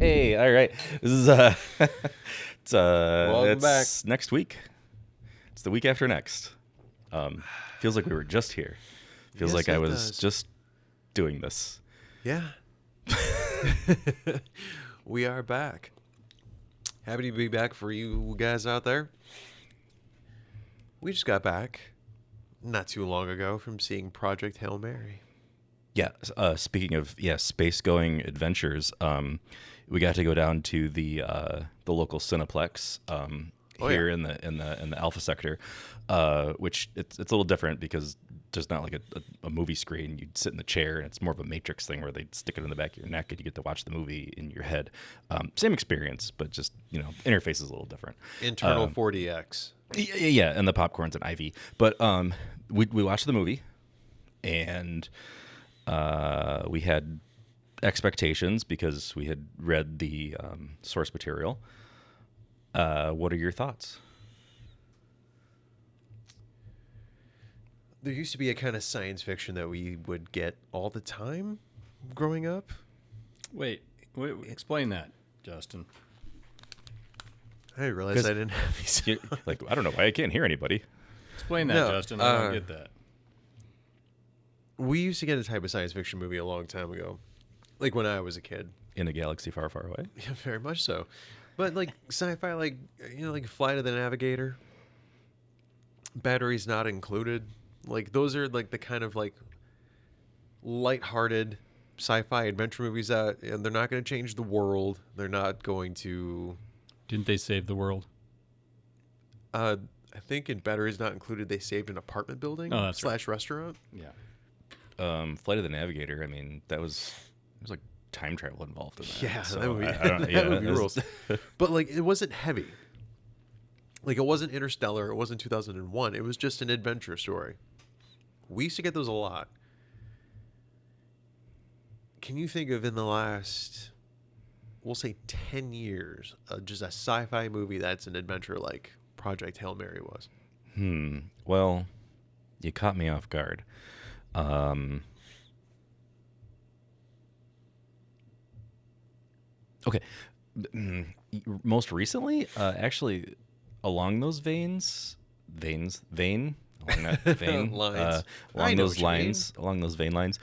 Hey, all right. This is Welcome back. it's next week. It's the week after next. Feels like we were just here. Feels Yes, like I it was does. just doing this. Yeah. We are back. Happy to be back for you guys out there. We just got back not too long ago from seeing Project Hail Mary. Yeah. Speaking of space-going adventures, we got to go down to the local Cineplex here in the Alpha Sector, which it's a little different because there's not like a movie screen. You'd sit in the chair, and it's more of a Matrix thing where they'd stick it in the back of your neck, and you get to watch the movie in your head. Same experience, but just interface is a little different. Internal 4DX. Yeah, and the popcorn's an IV. But we watched the movie, and we had expectations because we had read the source material. What are your thoughts? There used to be a kind of science fiction that we would get all the time growing up. Wait, explain that, Justin. I didn't realize I didn't have these. Like, I don't know why I can't hear anybody. Explain that, No, Justin. I don't get that. We used to get a type of science fiction movie a long time ago, like when I was a kid. In a galaxy far, far away. Yeah, very much so. But like sci-fi, like like Flight of the Navigator, Batteries Not Included. Like those are like the kind of like lighthearted sci-fi adventure movies that, and they're not going to change the world. They're not going to. Didn't they save the world? I think in Batteries Not Included, they saved an apartment building Oh, that's right. / restaurant. Yeah. Flight of the Navigator. I mean, there was like time travel involved in that. Yeah, so that would be, I don't, that would be that's- rules. But like, it wasn't heavy. Like, it wasn't Interstellar. It wasn't 2001. It was just an adventure story. We used to get those a lot. Can you think of in the last, we'll say 10 years, just a sci-fi movie that's an adventure like Project Hail Mary was? Well, you caught me off guard. Okay. Most recently, actually, along those vein, along that vein, Lines. I along know those what you lines, along those vein lines,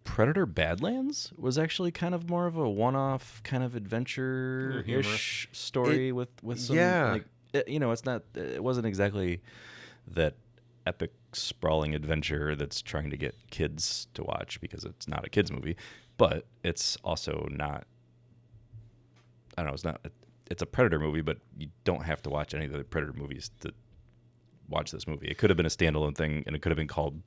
Predator Badlands was actually kind of more of a one-off kind of adventure-ish story with some, Yeah. like, it wasn't exactly that epic sprawling adventure that's trying to get kids to watch because it's not a kids movie, but it's also not, I don't know, it's a Predator movie, but you don't have to watch any of the other Predator movies to watch this movie. It could have been a standalone thing, and it could have been called,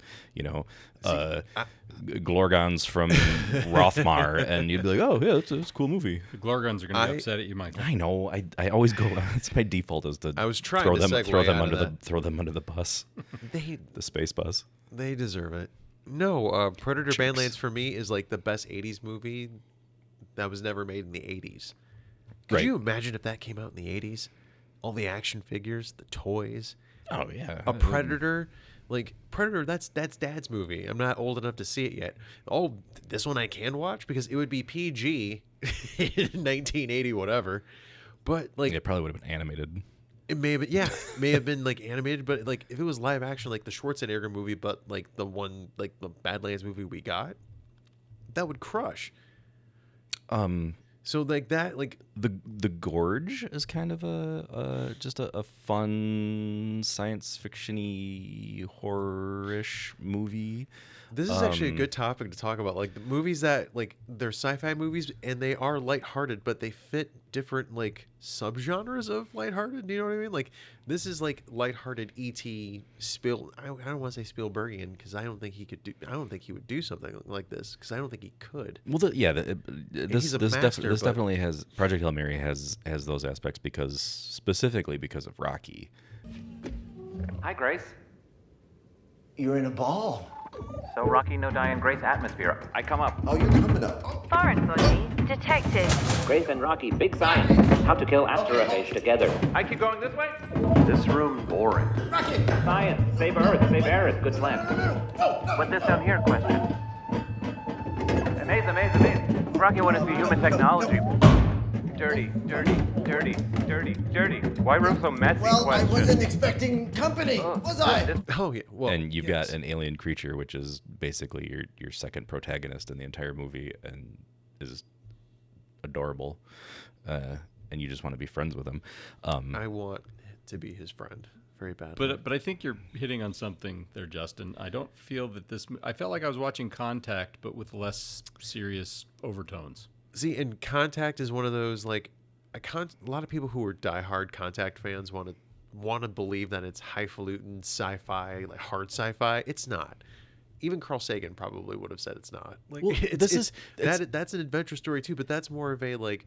Glorgons from Rothmar, and you'd be like, oh, yeah, it's a cool movie. The Glorgons are going to be upset at you, Michael. I know. I always go. It's my default is to I was trying throw to them segue throw them out under of the that. throw them under the bus, the space bus. They deserve it. No, Predator Badlands for me is like the best 80s movie that was never made in the 80s. Could Right. you imagine if that came out in the 80s? All the action figures, the toys. Oh yeah, A Predator, like Predator, that's Dad's movie. I'm not old enough to see it yet. Oh, this one I can watch because it would be PG in 1980, whatever. But like, it probably would have been animated. it may have, may have been like animated, but like if it was live action, like the Schwarzenegger movie, but like the one, like the Badlands movie we got, that would crush. So like that, like The Gorge is kind of just a fun science fiction-y horror-ish movie. this is actually a good topic to talk about. Like the movies that like they're sci-fi movies and they are lighthearted, but they fit different like subgenres of lighthearted. You know what I mean? Like this is like lighthearted E.T. I don't want to say Spielbergian because I don't think he could do. I don't think he would do something like this because I don't think he could. Well, He's a master, this but- definitely has Project Hail Mary has those aspects specifically because of Rocky. Hi, Grace. You're in a ball. So Rocky no Diane Grace atmosphere. I come up. Oh, you're coming up. Foreign body, detective. Grace and Rocky, big science. How to kill astrophage together. I keep going this way? This room boring. Rocky! Science, save Earth, good plan. Put this down here, question. Amazing. Rocky wanted to see human technology. Dirty, dirty, dirty, dirty, dirty. Why room so messy? Well, question. I wasn't expecting company, was I? Oh yeah. Well, And you've yes. got an alien creature, which is basically your second protagonist in the entire movie, and is adorable, and you just want to be friends with him. I want to be his friend very badly. But I think you're hitting on something there, Justin. I don't feel that I felt like I was watching Contact, but with less serious overtones. See, and Contact is one of those like a lot of people who are diehard Contact fans want to believe that it's highfalutin sci-fi, like hard sci-fi. It's not. Even Carl Sagan probably would have said it's not. Like Well, that's an adventure story too, but that's more of a like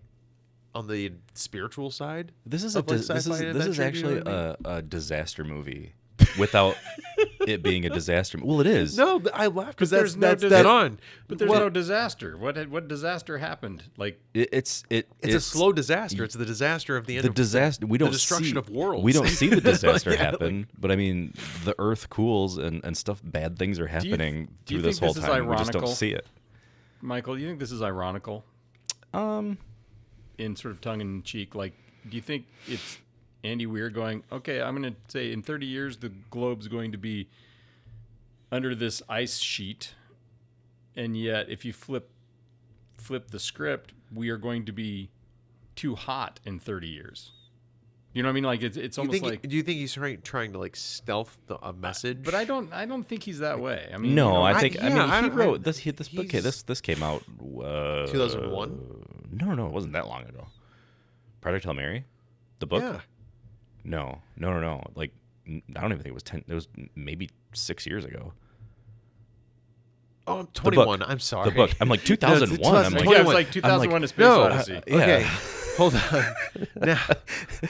on the spiritual side. This is of, like, this sci-fi and is adventure, actually you know what I mean? a disaster movie without it being a disaster. Well, it is. No, I laugh because that's no dead on. But there's Well, no disaster. What disaster happened? Like It's a slow disaster. It's the disaster of the end. the of disaster. We don't the destruction see, of worlds. We don't see the disaster Yeah, happen, but I mean, the Earth cools and stuff. Bad things are happening do you through this think whole this is time. We just don't ironical? see it. Michael, you think this is ironical? In sort of tongue in cheek, like, do you think it's Andy Weir going, okay, I'm going to say in 30 years the globe's going to be under this ice sheet, and yet if you flip the script, we are going to be too hot in 30 years. You know what I mean? Like it's almost like. Do you think he's trying to like stealth a message? But I don't think he's that way. I mean, No, you know, I think. I he don't- wrote this. This book. he's- This came out. 2001? No, it wasn't that long ago. Project Hail Mary, the book. Yeah. No. Like, I don't even think it was 10. It was maybe 6 years ago. Oh, I'm The book. 21. I'm sorry. The book. I'm like 2001. I'm like, yeah, it's like 2001: A Space No, Odyssey. okay. Hold on. Now,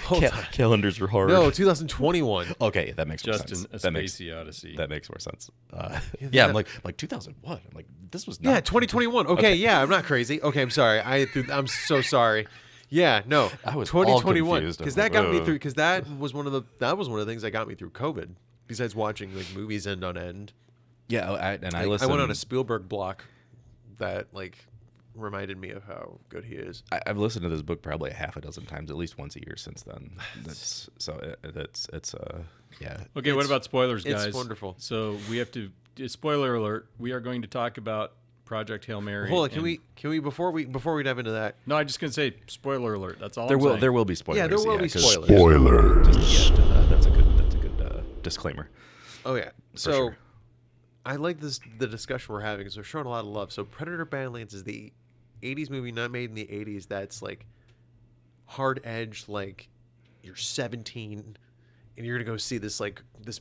hold on. calendars were hard. No, 2021. Okay, that makes more Justin, sense. A That makes Spacey Odyssey. that makes more sense. Yeah, I'm like 2001. I'm like, this was not. Yeah, 2021. Okay, yeah, I'm not crazy. Okay, I'm sorry. I'm so sorry. Yeah, no. I was all 2021 confused. because I'm that like, got me ugh. through. Because that was one of the things that got me through COVID. Besides watching like movies end on end. Yeah, I I listened. went on a Spielberg block that like reminded me of how good he is. I've listened to this book probably a half a dozen times, at least once a year since then. That's so it's yeah. Okay, what about spoilers, it's guys? wonderful. So we have to. Spoiler alert: we are going to talk about Project Hail Mary. Hold on, and- can we before we dive into that? No, I'm just gonna say spoiler alert. That's all. There I'm will saying. there will be spoilers. Yeah, there will be 'cause- spoilers. That's a good disclaimer. Oh yeah. So sure. I like the discussion we're having because we're showing a lot of love. So Predator Badlands is the 80s movie not made in the 80s that's like hard edged, like you're 17 and you're gonna go see this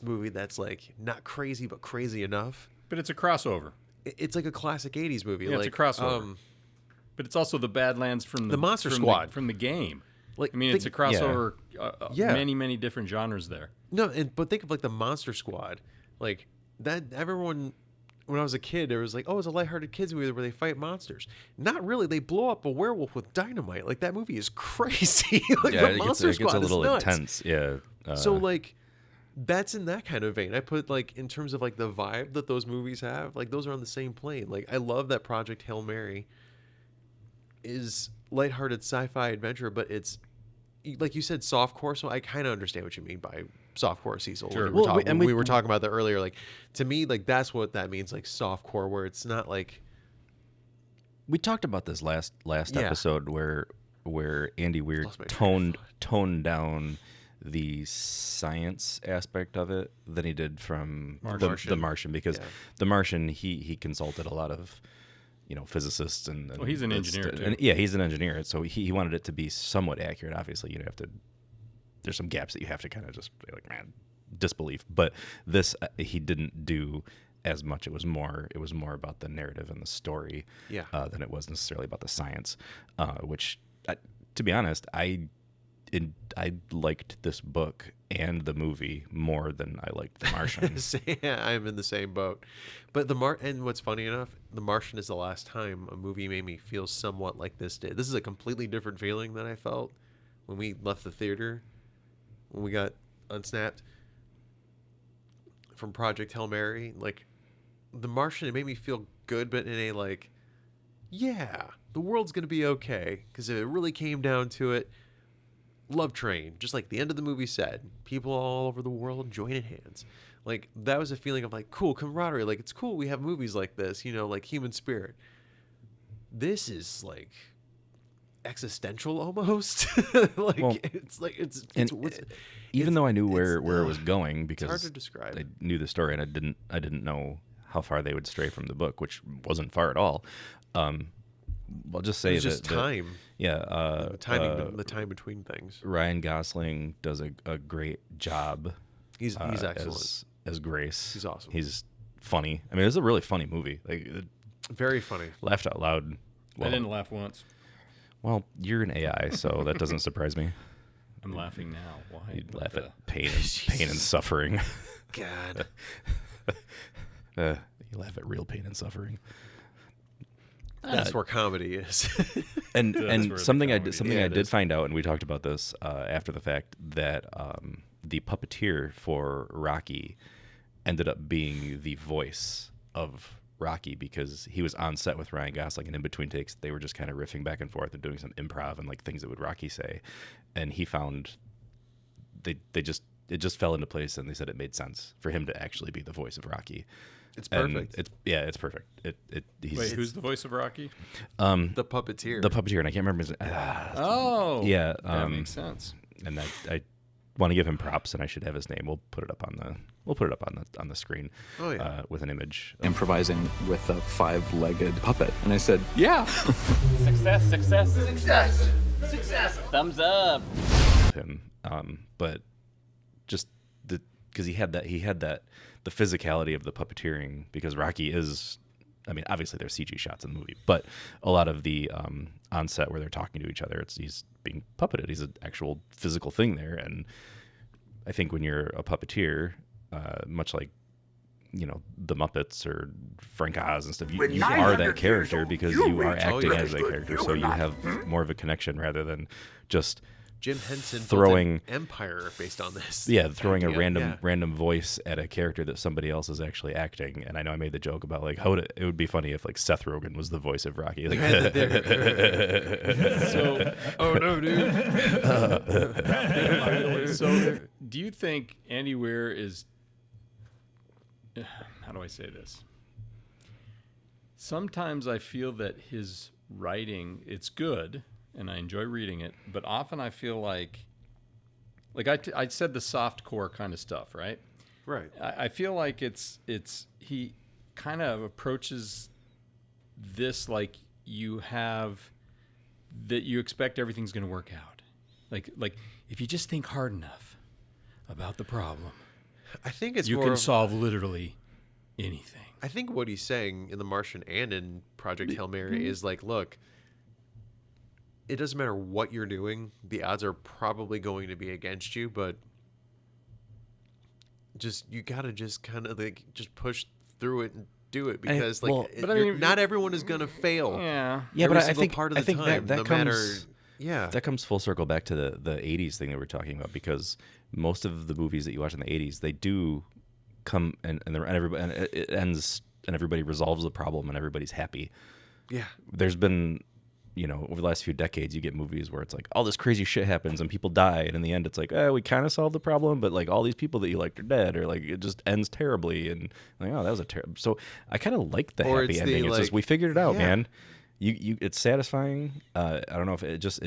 movie that's like not crazy but crazy enough. But it's a crossover. It's like a classic 80s movie. Yeah, like, it's a crossover. But it's also the Badlands from the Monster from Squad. from the game. Like, I mean, it's a think- crossover. Yeah. Many different genres there. No, but think of like the Monster Squad, like that. Everyone, when I was a kid, there was like, oh, it's a lighthearted kids movie where they fight monsters. Not really. They blow up a werewolf with dynamite. Like that movie is crazy. Like Yeah, the Monster it gets Squad a little is nuts. intense. Yeah. So like, that's in that kind of vein. I put like in terms of like the vibe that those movies have. Like those are on the same plane. Like I love that Project Hail Mary is lighthearted sci-fi adventure, but it's like you said, softcore. So I kind of understand what you mean by softcore, Cecil. Sure. We were talking about that earlier. Like to me, like that's what that means. Like softcore, where it's not like we talked about this last Yeah. episode where Andy Weir Lost my train of toned down the science aspect of it than he did from the Martian, because Yeah. the Martian he consulted a lot of physicists and Well, he's an engineer, too. and yeah, he's an engineer, so he wanted it to be somewhat accurate. Obviously, you have to. There's some gaps that you have to kind of just be like, man, disbelief. But this he didn't do as much. It was more about the narrative and the story, Yeah. than it was necessarily about the science. Which, to be honest, I liked this book and the movie more than I liked The Martian. Yeah, I'm in the same boat. But and what's funny enough, The Martian is the last time a movie made me feel somewhat like this did. This is a completely different feeling than I felt when we left the theater, when we got unsnapped from Project Hail Mary. Like The Martian, it made me feel good, but in a like yeah, the world's going to be okay. Because if it really came down to it, love train, just like the end of the movie said, people all over the world joining hands. Like, that was a feeling of like, cool camaraderie. Like, it's cool we have movies like this, you know, like Human Spirit. This is like existential almost. Like, Well, even though I knew where it was going, because hard to describe. I knew the story and I didn't know how far they would stray from the book, which wasn't far at all. I'll just say it's just time. The timing, the time between things. Ryan Gosling does a great job. He's excellent as Grace. He's awesome. He's funny. I mean, it's a really funny movie. Like, very funny. Laughed out loud. I didn't laugh once. Well, you're an AI, so that doesn't surprise me. I'm laughing now. Why? You'd laugh at pain and suffering. God. You laugh at real pain and suffering. That's where comedy is. And something I is. did find out, and we talked about this after the fact, that the puppeteer for Rocky ended up being the voice of Rocky, because he was on set with Ryan Gosling, and in between takes they were just kind of riffing back and forth and doing some improv and like things that would Rocky say, and he found it just fell into place, and they said it made sense for him to actually be the voice of Rocky. It's perfect. It's perfect. Wait, who's the voice of Rocky? The puppeteer. The puppeteer, and I can't remember his Oh, yeah, that makes sense. And I want to give him props, and I should have his name. We'll put it up on the screen. Oh, yeah. With an image. Improvising with a 5-legged puppet, and I said, "Yeah." Success, success, success, success. Thumbs up. Him, but just because he had that the physicality of the puppeteering, because Rocky is, I mean, obviously there's CG shots in the movie, but a lot of the on set where they're talking to each other, he's being puppeted. He's an actual physical thing there, and I think when you're a puppeteer, much like, you know, the Muppets or Frank Oz and stuff, you are that character because you are acting as that character, so you have more of a connection rather than just Jim Henson throwing built an empire based on this. Yeah, throwing idea. a random voice at a character that somebody else is actually acting. And I know I made the joke about like how it would be funny if like Seth Rogen was the voice of Rocky. Like, So, oh no, dude. So, do you think Andy Weir is? How do I say this? Sometimes I feel that his writing, it's good, and I enjoy reading it, but often I feel like I said the soft core kind of stuff, right? Right. I feel like it's he kind of approaches this like you expect everything's going to work out. Like if you just think hard enough about the problem, I think it's you more can of, solve literally anything. I think what he's saying in The Martian and in Project Hail Mary is like, look, it doesn't matter what you're doing, the odds are probably going to be against you, but you gotta just kind of like just push through it and do it, because not everyone is gonna fail. Yeah, but I single think part of the I think time, that no comes matter. Yeah, that comes full circle back to the 80s thing that we're talking about, because most of the movies that you watch in the 80s, they do come and it ends and everybody resolves the problem and everybody's happy. Yeah, there's been, you know, over the last few decades, you get movies where it's like all this crazy shit happens and people die, and in the end it's like, we kind of solved the problem, but like all these people that you liked are dead, or like it just ends terribly, and like, oh, that was a terrible. So I kind of like the or happy it's ending. the, It's like, just we figured it out, yeah. man. You it's satisfying. I don't know if it just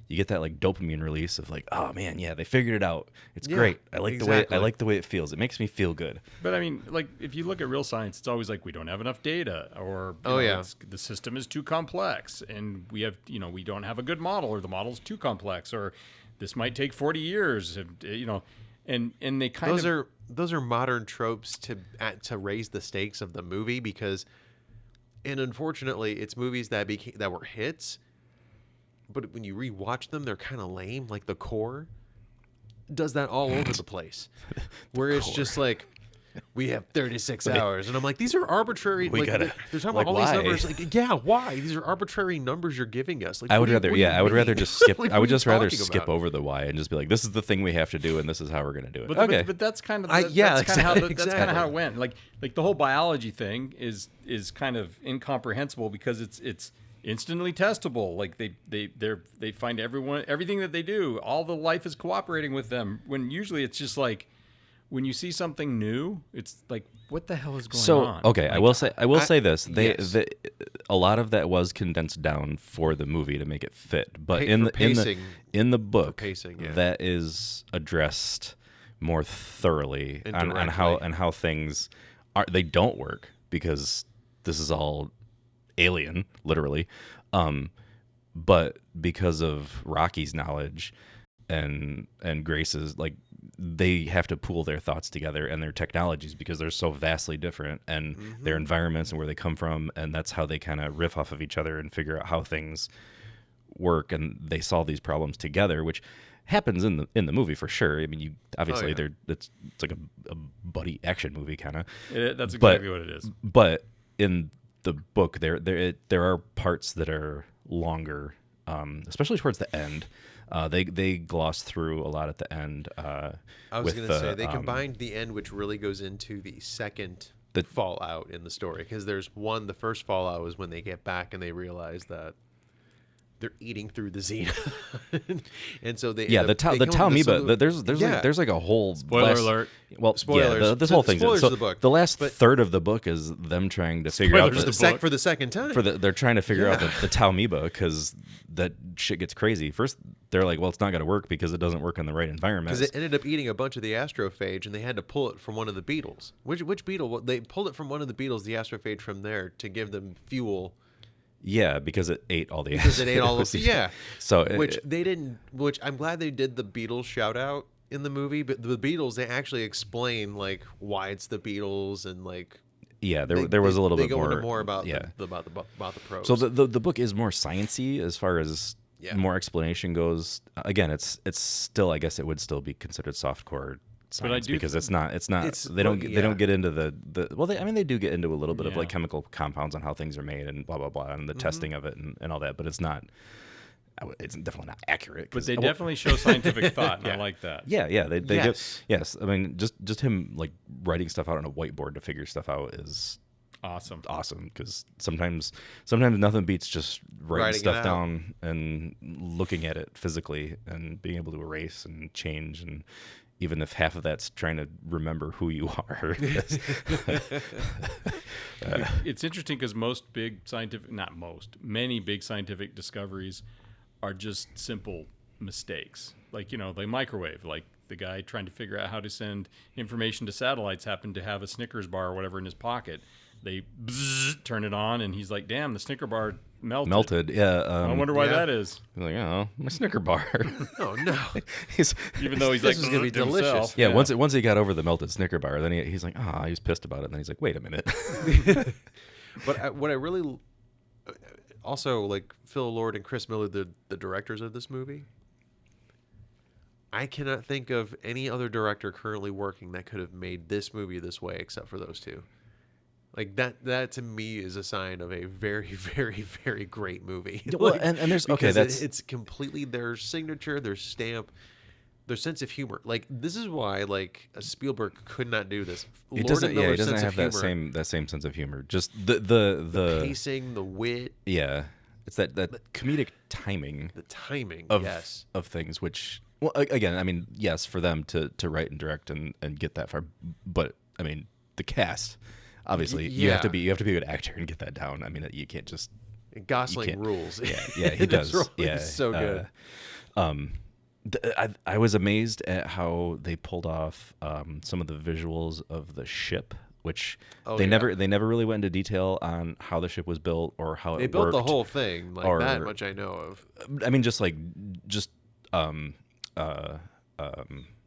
you get that like dopamine release of like, oh man, yeah, they figured it out. It's great. I like the way it feels. It makes me feel good. but I mean, like if you look at real science, it's always like we don't have enough data, or the system is too complex, and we don't have a good model, or the model's too complex, or this might take 40 years, and they kind of those are modern tropes to raise the stakes of the movie, because, and unfortunately, it's movies that were hits. But when you rewatch them, they're kind of lame. Like The Core does that all over the place, where it's just like, we have 36 hours. And I'm like, these are arbitrary. We like, gotta- they're talking like, about all why? these numbers. Like, yeah, why? These are arbitrary numbers you're giving us. Like, I what would do you- rather, what do you I would rather mean? just skip. Like, I what would are you just rather talking skip about? over the why and just be like, this is the thing we have to do, and this is how we're gonna do it. But, Okay. but that's kind of yeah, that's kind of how that's kind exactly. of how it went. Like the whole biology thing is kind of incomprehensible because it's instantly testable. Like they find everything that they do, all the life is cooperating with them. When usually it's just like when you see something new, it's like what the hell is going on? Okay, Like, I will say this. yes. A lot of that was condensed down for the movie to make it fit, but For pacing. in the book, pacing, yeah. that is addressed more thoroughly And on directly. how things they don't work because this is all alien, literally. But because of Rocky's knowledge and Grace's, like, they have to pool their thoughts together and their technologies because they're so vastly different, and their environments and where they come from, and that's how they kind of riff off of each other and figure out how things work, and they solve these problems together, which happens in the movie for sure. I mean, you obviously yeah. it's like a buddy action movie kind of. that's exactly what it is. But in the book, there are parts that are longer, especially towards the end. They gloss through a lot at the end. I was going to say they combined the end, which really goes into the second fallout in the story, because there's the first fallout was when they get back and they realize that they're eating through the Xena, and so they the Talmiba. There's like a whole Spoiler alert. Well, Spoilers. yeah, this whole thing. Spoilers So of the book. the last But- third of the book is them trying to figure out Spoilers the, of the book. for the second time. they're trying to figure out the Talmiba, because that shit gets crazy. First, they're like, well, it's not going to work because it doesn't work in the right environment. Because it ended up eating a bunch of the astrophage, and they had to pull it from one of the beetles. Which beetle? Well, they pulled it from one of the beetles, the astrophage, from there to give them fuel. Yeah, because it ate all the Because it ate all of yeah. So which they didn't. Which I'm glad they did the Beatles shout out in the movie. But the Beatles, they actually explain like why it's the Beatles, and like yeah, there was a little bit they go more. into more about yeah. about the pros. So the book is more sciencey as far as Yeah. more explanation goes. Again, it's still, I guess it would still be considered softcore science do because it's not they don't get into the well, they do get into a little bit of Yeah. like chemical compounds on how things are made and blah blah blah and the testing of it and all that, but it's not. It's definitely not accurate. But they definitely show scientific thought, and I like that. Yeah, they Yes. yes. I mean, just him like writing stuff out on a whiteboard to figure stuff out is Awesome. because sometimes nothing beats just writing Writing it stuff out. down and looking at it physically and being able to erase and change, and even if half of that's trying to remember who you are. It's interesting because many big scientific discoveries are just simple mistakes. Like, the microwave, like the guy trying to figure out how to send information to satellites happened to have a Snickers bar or whatever in his pocket. They turn it on, and he's like, damn, the Snicker bar melted. Yeah. I wonder why Yeah. that is. He's like, oh, my Snicker bar. oh no, he's, Even though he's This like, is gonna be himself. delicious. yeah, once he got over the melted Snicker bar, then he's like, he was pissed about it. And then he's like, wait a minute. But what I really also like Phil Lord and Chris Miller, the directors of this movie. I cannot think of any other director currently working that could have made this movie this way except for those two. Like that to me is a sign of a very, very, very great movie. Well, Like, and there's because that's it's completely their signature, their stamp, their sense of humor. Like this is why like a Spielberg could not do this. it Lord doesn't. and Yeah, it Miller's doesn't sense have of humor, that same sense of humor. Just the pacing, the wit, yeah. It's that comedic timing the timing. of Yes. of things, which again, I mean, yes, for them to write and direct and get that far, but I mean, the cast, obviously, you have to be a good actor and get that down. I mean, you can't just Gosling can't- rules. yeah, he This does. role Yeah, is so good. I was amazed at how they pulled off some of the visuals of the ship, which they never really went into detail on how the ship was built or how They it built worked. the whole thing. Like or- that much I know of. I mean, just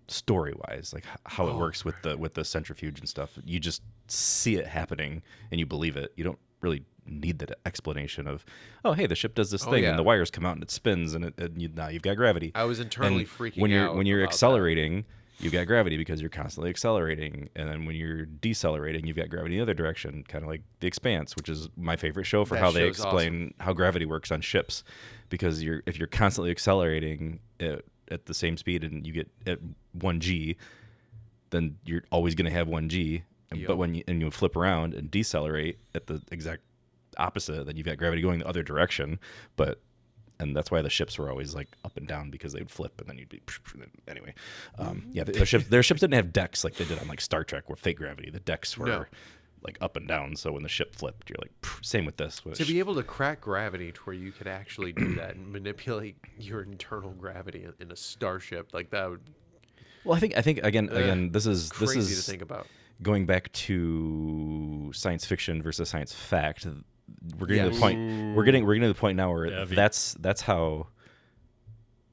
story wise, like how it works with the centrifuge and stuff. You just see it happening and you believe it. You don't really need that explanation of, oh, hey, the ship does this thing yeah. and the wires come out and it spins and now you've got gravity. I was internally And freaking when out when you're about accelerating, you've got gravity because you're constantly accelerating, and then when you're decelerating, you've got gravity in the other direction, kind of like The Expanse, which is my favorite show for That how they show's explain how gravity works on ships. Because if you're constantly accelerating at the same speed and you get at 1g, then you're always going to have 1g. But when you flip around and decelerate at the exact opposite, then you've got gravity going the other direction. And that's why the ships were always like up and down, because they'd flip and then you'd be anyway. Their ships didn't have decks like they did on like Star Trek, where fake gravity. The decks were like up and down. So when the ship flipped, you're like, same with this. To be able to crack gravity to where you could actually do that and manipulate your internal gravity in a starship, like that would. Well, I think again, this is crazy to think about. Going back to science fiction versus science fact, we're getting to the point. We're getting to the point now where that's how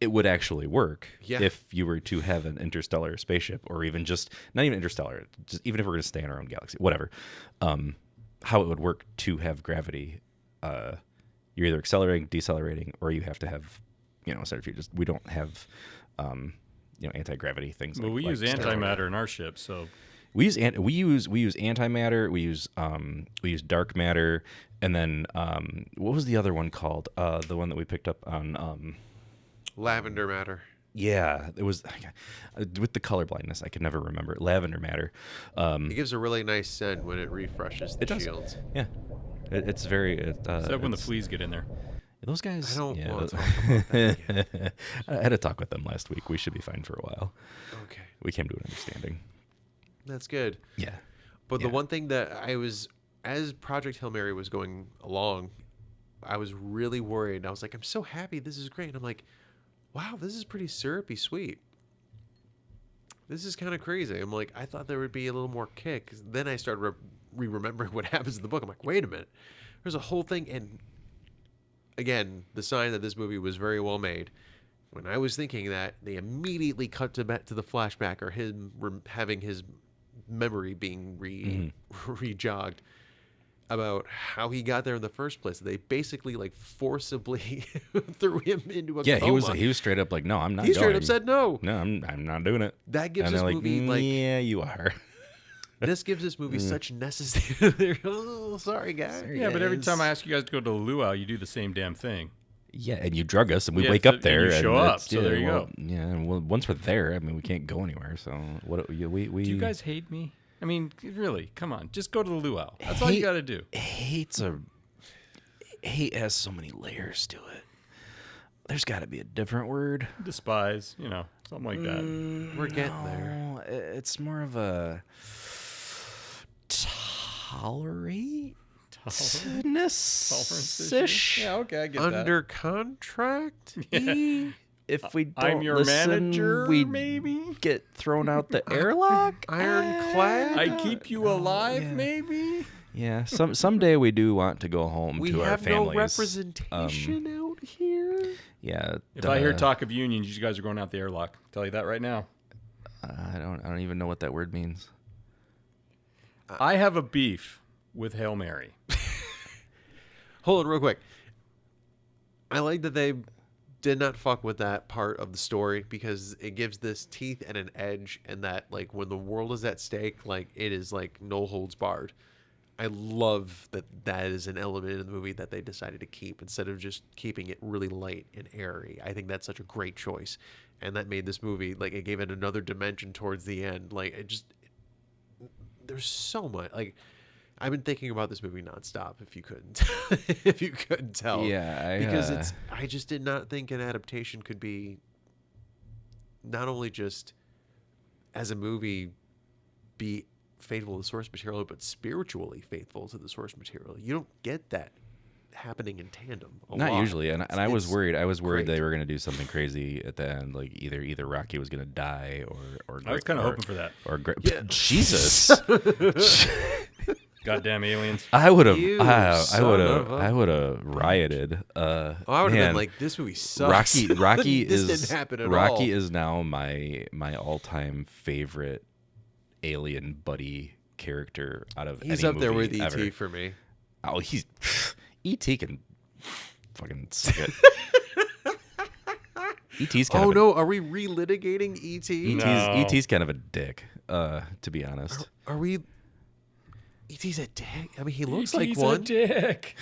it would actually work if you were to have an interstellar spaceship, or even just not even interstellar, just even if we're going to stay in our own galaxy, whatever. How it would work to have gravity. You're either accelerating, decelerating, or you have to have, we don't have, anti-gravity things. Well, we use antimatter in our ship, so. We use antimatter. We use dark matter, and then what was the other one called? The one that we picked up on Lavender matter. Yeah, it was with the color blindness. I could never remember lavender matter. It gives a really nice scent when it refreshes the shields. Yeah, it's very. Except when the fleas get in there. Those guys. I don't want to talk about that again. I had a talk with them last week. We should be fine for a while. Okay. We came to an understanding. That's good. Yeah. But the one thing that as Project Hail Mary was going along, I was really worried. I was like, I'm so happy. This is great. And I'm like, wow, this is pretty syrupy sweet. This is kind of crazy. I'm like, I thought there would be a little more kick. Then I started remembering what happens in the book. I'm like, wait a minute. There's a whole thing. And again, the sign that this movie was very well made. When I was thinking that, they immediately cut to the flashback, or him having his memory being re-jogged about how he got there in the first place. They basically like forcibly threw him into a coma. He was straight up like, no, I'm not. He straight up said no. No, I'm not doing it. That gives and this like, movie like, yeah, you are. This gives this movie such necessary. Oh, sorry guys. Yeah, but every time I ask you guys to go to the luau, you do the same damn thing. Yeah, and you drug us, and we wake up there, and you show up. So there you go. Yeah, and once we're there, I mean, we can't go anywhere. So what? We do you guys hate me? I mean, really, come on, just go to the luau. That's all you got to do. Hate has so many layers to it. There's got to be a different word. Despise, something like that. We're getting there. It's more of a tolerate. Tolerance. Yeah, okay, I get Under contract. If we don't I'm your listen, manager, we maybe get thrown out the airlock. Ironclad. I keep you alive, maybe. Yeah, someday we do want to go home to our families. We have no representation out here. Yeah. If I hear talk of unions, you guys are going out the airlock. I'll tell you that right now. I don't even know what that word means. I have a beef with Hail Mary. Hold on real quick. I like that they did not fuck with that part of the story, because it gives this teeth and an edge, and that like when the world is at stake, like it is like no holds barred. I love that is an element in the movie that they decided to keep instead of just keeping it really light and airy. I think that's such a great choice, and that made this movie, like, it gave it another dimension towards the end. Like, there's so much, like, I've been thinking about this movie nonstop. If you couldn't tell, because I just did not think an adaptation could be not only just as a movie be faithful to the source material, but spiritually faithful to the source material. You don't get that happening in tandem. Not usually, and I was worried. I was worried great. they were going to do something crazy at the end, like either Rocky was going to die or I was kind of hoping for that. Or Jesus. Goddamn aliens! I would have rioted. I would have been like, this movie sucks. Rocky this is didn't happen at Rocky all. is now my all-time favorite alien buddy character out of He's any up there movie with ever. E.T. for me. Oh, he's E.T. can fucking suck it. E.T.'s kind Oh of no, are we relitigating E.T.? No. E.T.'s kind of a dick, to be honest. Are we? E.T.'s a dick. I mean, he looks E.T.'s like a one. dick.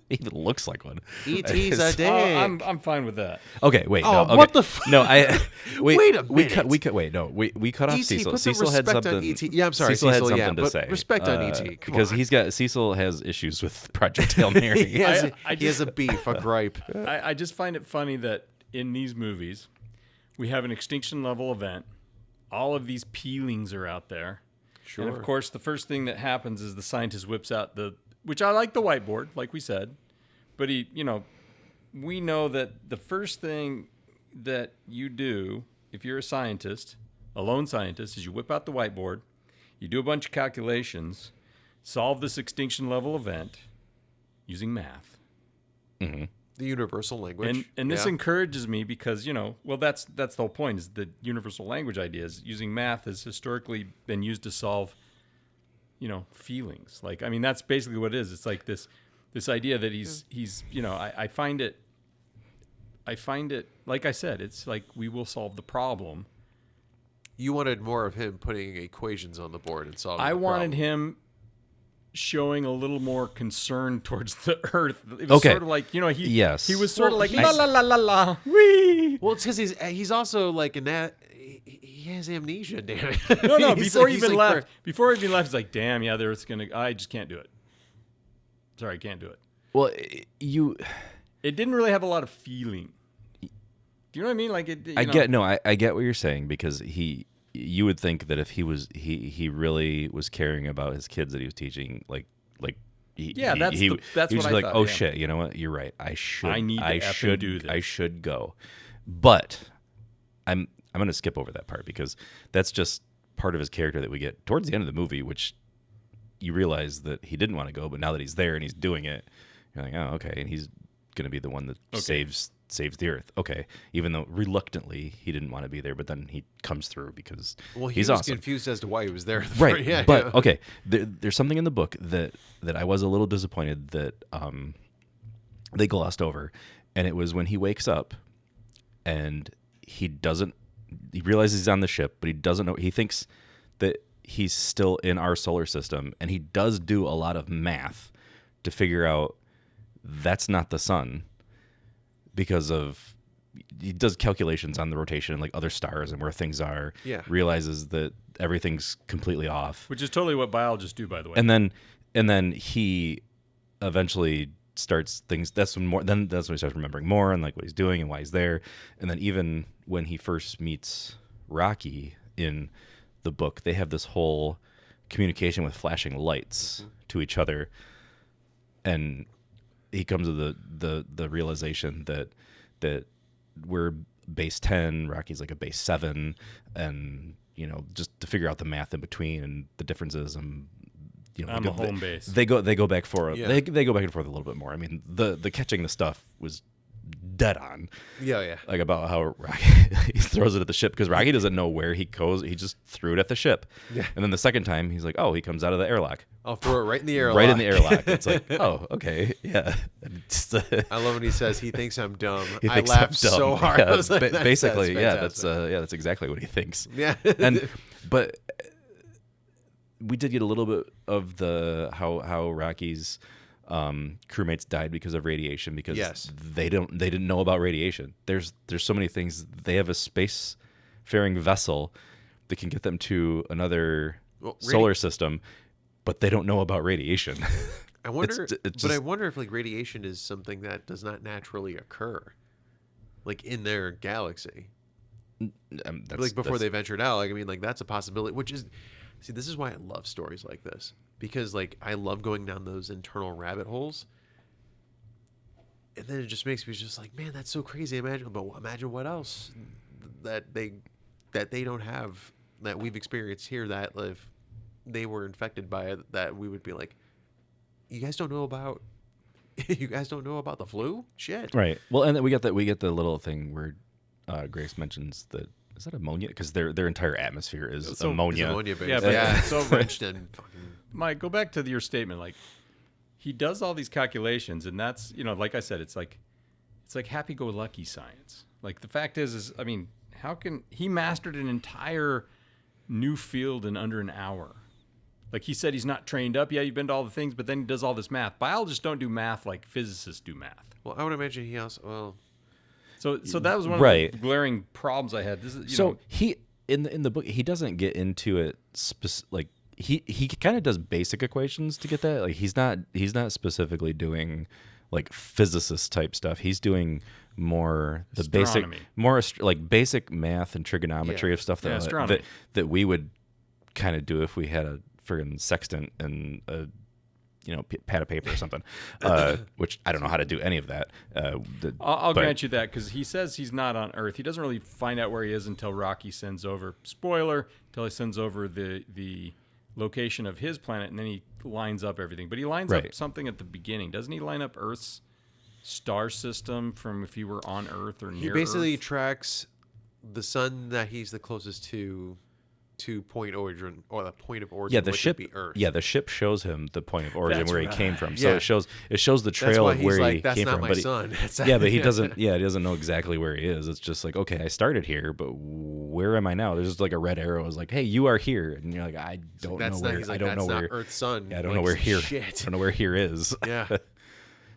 He even looks like one. E.T.'s a dick. I'm fine with that. Okay, wait. Oh, no, okay. what the f- No, I wait. Wait a We cut. minute. We cut. Wait, no. We cut off E.T., Cecil. put some Cecil had respect on something. E.T.. Yeah, I'm sorry, Cecil had Cecil, something yeah, to but say. respect on E.T., come because on. Cecil has issues with Project Hail Mary. he has, I he has a beef, a gripe. I just find it funny that in these movies, we have an extinction level event. All of these peelings are out there. Sure. And of course, the first thing that happens is the scientist whips out which I like the whiteboard, like we said, but we know that the first thing that you do if you're a scientist, a lone scientist, is you whip out the whiteboard, you do a bunch of calculations, solve this extinction level event using math. Mm-hmm. The universal language. And this encourages me because, that's the whole point, is the universal language ideas. Using math has historically been used to solve, feelings. Like, I mean, that's basically what it is. It's like this idea that he's I find it, like I said, it's like we will solve the problem. You wanted more of him putting equations on the board and solving the wanted problem. him showing a little more concern towards the Earth. It was sort of like, he was sort of like, la, la, la, la, la, wee. Well, it's because he's also like he has amnesia, damn it. No, He's before like- he he's even like, left, he's like, damn, yeah, I just can't do it. Sorry, I can't do it. Well, It didn't really have a lot of feeling. Do you know what I mean? Like I get what you're saying, because you would think that if he really was caring about his kids that he was teaching, that's he was what just I like, thought, oh yeah. shit, you know what? You're right. I should do this. I should go, but I'm going to skip over that part because that's just part of his character that we get towards the end of the movie, which you realize that he didn't want to go, but now that he's there and he's doing it, you're like, oh, okay, and he's going to be the one that saves the Earth. Okay, even though reluctantly he didn't want to be there, but then he comes through because he's was awesome. confused as to why he was there. Right, Yeah, but yeah. okay, there's something in the book that I was a little disappointed that they glossed over, and it was when he wakes up and he realizes he's on the ship, but he doesn't know. He thinks that he's still in our solar system, and he does do a lot of math to figure out that's not the sun, because he does calculations on the rotation and like other stars and where things are. Yeah. Realizes that everything's completely off. Which is totally what biologists do, by the way. And then he eventually starts things. That's when he starts remembering more and like what he's doing and why he's there. And then even when he first meets Rocky in the book, they have this whole communication with flashing lights to each other, and he comes to the realization that we're base 10, Rocky's like a base 7, and just to figure out the math in between and the differences, and I'm a home base. They go back for Yeah. they go back and forth a little bit more. I mean, the catching the stuff was dead on. Yeah. Like about how Rocky he throws it at the ship because Rocky doesn't know where he goes. He just threw it at the ship. Yeah. And then the second time he's like, oh, he comes out of the airlock. I'll throw it right in the airlock. Right in the airlock. It's like, oh, okay, yeah. It's, I love when he says he thinks I'm dumb. he I thinks I'm laughed dumb. so hard. Yeah, I was like, basically, that's that's exactly what he thinks. Yeah. But we did get a little bit of the how Rocky's crewmates died because of radiation, because Yes. they didn't know about radiation. There's so many things. They have a spacefaring vessel that can get them to another solar system, but they don't know about radiation. I wonder, it's I just- wonder if like radiation is something that does not naturally occur, like in their galaxy, like before they ventured out. Like I mean, like that's a possibility. Which is, see, this is why I love stories like this, because like I love going down those internal rabbit holes, and then it just makes me just like, man, that's so crazy. Imagine what else that they don't have, that we've experienced here, that if they were infected by it, that we would be like, you guys don't know about the flu? Shit. Right. Well, and then we get the little thing where Grace mentions that, is that ammonia? Because their entire atmosphere is ammonia. It's ammonia based. Yeah, but It's so so rich and fucking. Mike, go back to your statement. Like, he does all these calculations, and that's, like I said, it's like happy-go-lucky science. Like the fact is I mean, how can he mastered an entire new field in under an hour? Like he said, he's not trained up. Yeah, you've been to all the things, but then he does all this math. Biologists don't do math like physicists do math. Well, I would imagine he also. Well, so that was one Right. of the glaring problems I had. This is, So he in the book he doesn't get into it like he kind of does basic equations to get that. Like he's not specifically doing like physicist type stuff. He's doing more the Astronomy. like basic math and trigonometry of stuff that we would kind of do if we had a friggin' sextant and a pad of paper or something, which I don't know how to do any of that. I'll grant you that, because he says he's not on Earth. He doesn't really find out where he is until Rocky sends over, spoiler, until he sends over the location of his planet, and then he lines up everything. But he lines up something at the beginning. Doesn't he line up Earth's star system from if he were on Earth or near Earth? He basically tracks the sun that he's the closest to point origin, or the point of origin. Yeah, the which ship. would be Earth. Yeah, the ship shows him the point of origin where he came from. So Yeah. it shows the trail That's why of he's where like, he "That's came not from. my But son." but he doesn't. Yeah, he doesn't know exactly where he is. It's just like, okay, I started here, but where am I now? There's just like a red arrow. It's like, hey, you are here, and you're like, I don't know where. He's like, I don't that's know not where. Earth's sun. Yeah, I don't Like, know where here. shit. I don't know where here is. Yeah.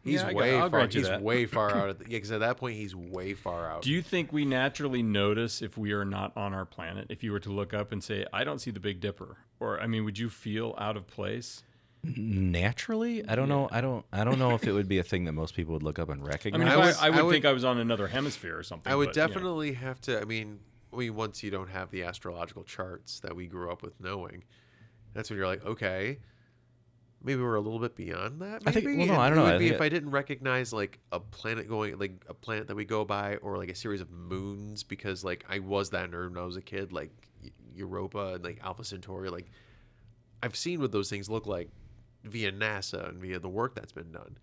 He's Yeah, way I'll far. grant you He's that. way far out. Because at that point, he's way far out. Do you think we naturally notice if we are not on our planet? If you were to look up and say, I don't see the Big Dipper, or I mean, would you feel out of place? Naturally, I don't know. I don't know if it would be a thing that most people would look up and I recognize. mean, I I would would- think I was on another hemisphere or something. I would but, you know. definitely have to. I mean, once you don't have the astrological charts that we grew up with knowing, that's when you're like, okay, maybe we're a little bit beyond that. Maybe? I think- well, no, And I don't it know. would I be think if I didn't recognize like a planet that we go by, or like a series of moons, because like I was that nerd when I was a kid, like Europa and like Alpha Centauri. Like I've seen what those things look like via NASA and via the work that's been done.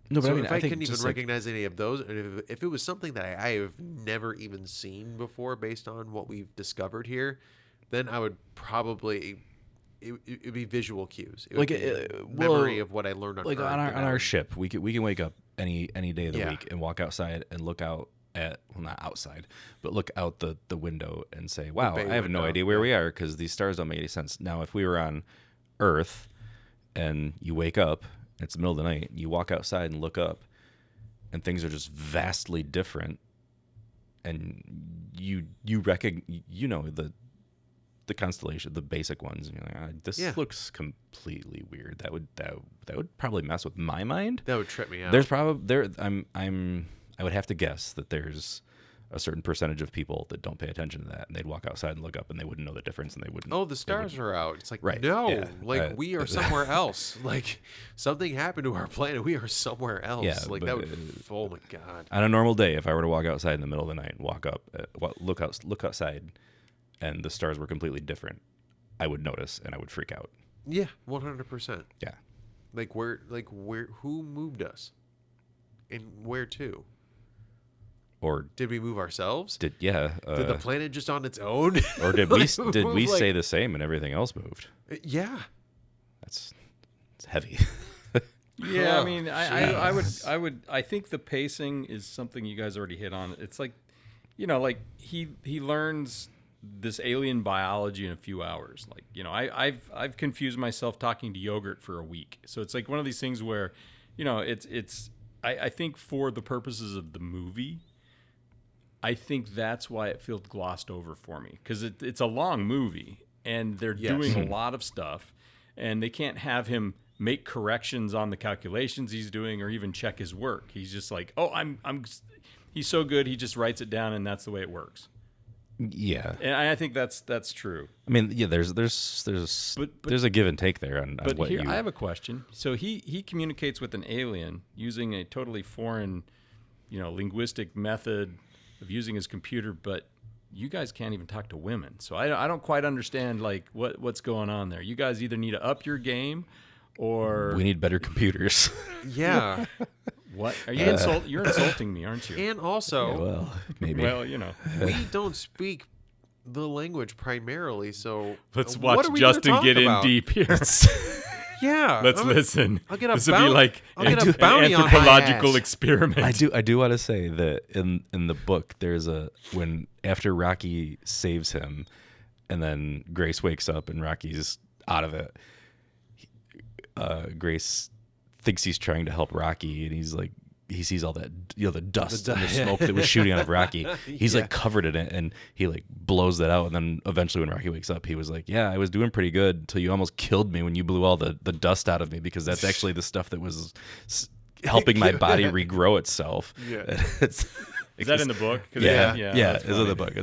No, but So I mean, if I think couldn't even just, like, recognize any of those, and if it was something that I have never even seen before based on what we've discovered here, then I would probably it'd be visual cues. It would Like, be well, memory of what I learned on like Earth on that I our would- ship, we can wake up any day of the Yeah. week and walk outside and look out at, well, not outside, but look out the window and say, wow, I bay have no window, idea where yeah. we are, because these stars don't make any sense. Now, if we were on Earth and you wake up, it's the middle of the night, you walk outside and look up, and things are just vastly different, and you the constellation, the basic ones, and you're like, this Yeah. looks completely weird. That would probably mess with my mind. That would trip me out. There's probably I would have to guess that there's a certain percentage of people that don't pay attention to that, and they'd walk outside and look up, and they wouldn't know the difference, and they wouldn't. Oh, the stars are out. It's like, Right, no, yeah. like we are somewhere else. Like something happened to our planet. We are somewhere else. Yeah, like but, that would. Oh my god. On a normal day, if I were to walk outside in the middle of the night and walk up, look outside, and the stars were completely different, I would notice and I would freak out. Yeah, 100%. Yeah. Like where? Who moved us? And where to? Or Did we move ourselves? did the planet just on its own? or did we Like, did we like- say the same and everything else moved? Yeah. It's heavy. Yeah, Oh, I mean, I think the pacing is something you guys already hit on. It's like, like he learns this alien biology in a few hours. Like, I've confused myself talking to yogurt for a week. So it's like one of these things where, I think for the purposes of the movie, I think that's why it feels glossed over for me, because it's a long movie and they're Yes. doing a lot of stuff, and they can't have him make corrections on the calculations he's doing or even check his work. He's just like, oh, he's so good, he just writes it down, and that's the way it works. Yeah. And I think that's true. I mean, yeah. There's a give and take there on But what here, you. I have a question. So he communicates with an alien using a totally foreign, linguistic method of using his computer, but you guys can't even talk to women. So I don't quite understand like what's going on there. You guys either need to up your game, or we need better computers. Yeah. what? Are you you're insulting me, aren't you? And also, Well, maybe. Well, we don't speak the language primarily, so let's what watch are we gonna Justin talk get about? in deep here. Yeah, Let's listen. I'll get a this would be like I'll get a an bounty on my anthropological ass. experiment. I do want to say that in the book there's when after Rocky saves him, and then Grace wakes up and Rocky's out of it. Grace thinks he's trying to help Rocky, and he's like, he sees all that, the dust and the smoke that was shooting out of Rocky. He's like covered in it, and he like blows that out. And then eventually, when Rocky wakes up, he was like, "Yeah, I was doing pretty good until you almost killed me when you blew all the dust out of me, because that's actually the stuff that was helping my body regrow itself." Yeah. Is that in the book? Yeah, that's it's in the funny. book.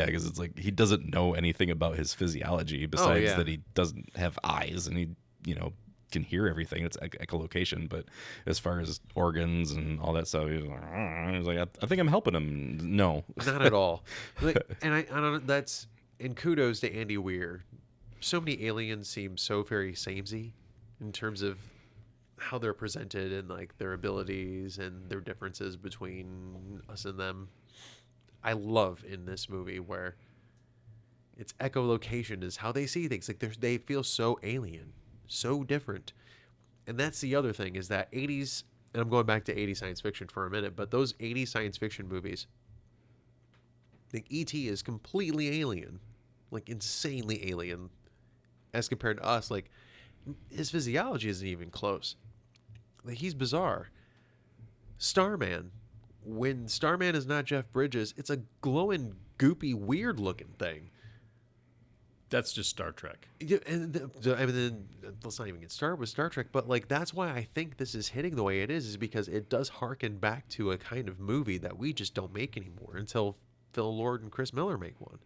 Because it's like he doesn't know anything about his physiology besides yeah. that he doesn't have eyes, and he can hear everything. It's echolocation, but as far as organs and all that stuff, he's like, I think I'm helping him. No, Not at all. And I don't know, that's, and kudos to Andy Weir. So many aliens seem so very samey in terms of how they're presented and like their abilities and their differences between us and them. I love in this movie where it's echolocation is how they see things. Like they feel so alien, so different. And that's the other thing, is that 80s, and I'm going back to 80s science fiction for a minute, but those 80s science fiction movies, like E.T. is completely alien, like insanely alien, as compared to us. Like, his physiology isn't even close. Like, he's bizarre. Starman, when Starman is not Jeff Bridges, it's a glowing, goopy, weird-looking thing. That's just Star Trek. Yeah, and I mean, then let's not even get started with Star Trek, but like that's why I think this is hitting the way it is because it does harken back to a kind of movie that we just don't make anymore until Phil Lord and Chris Miller make one.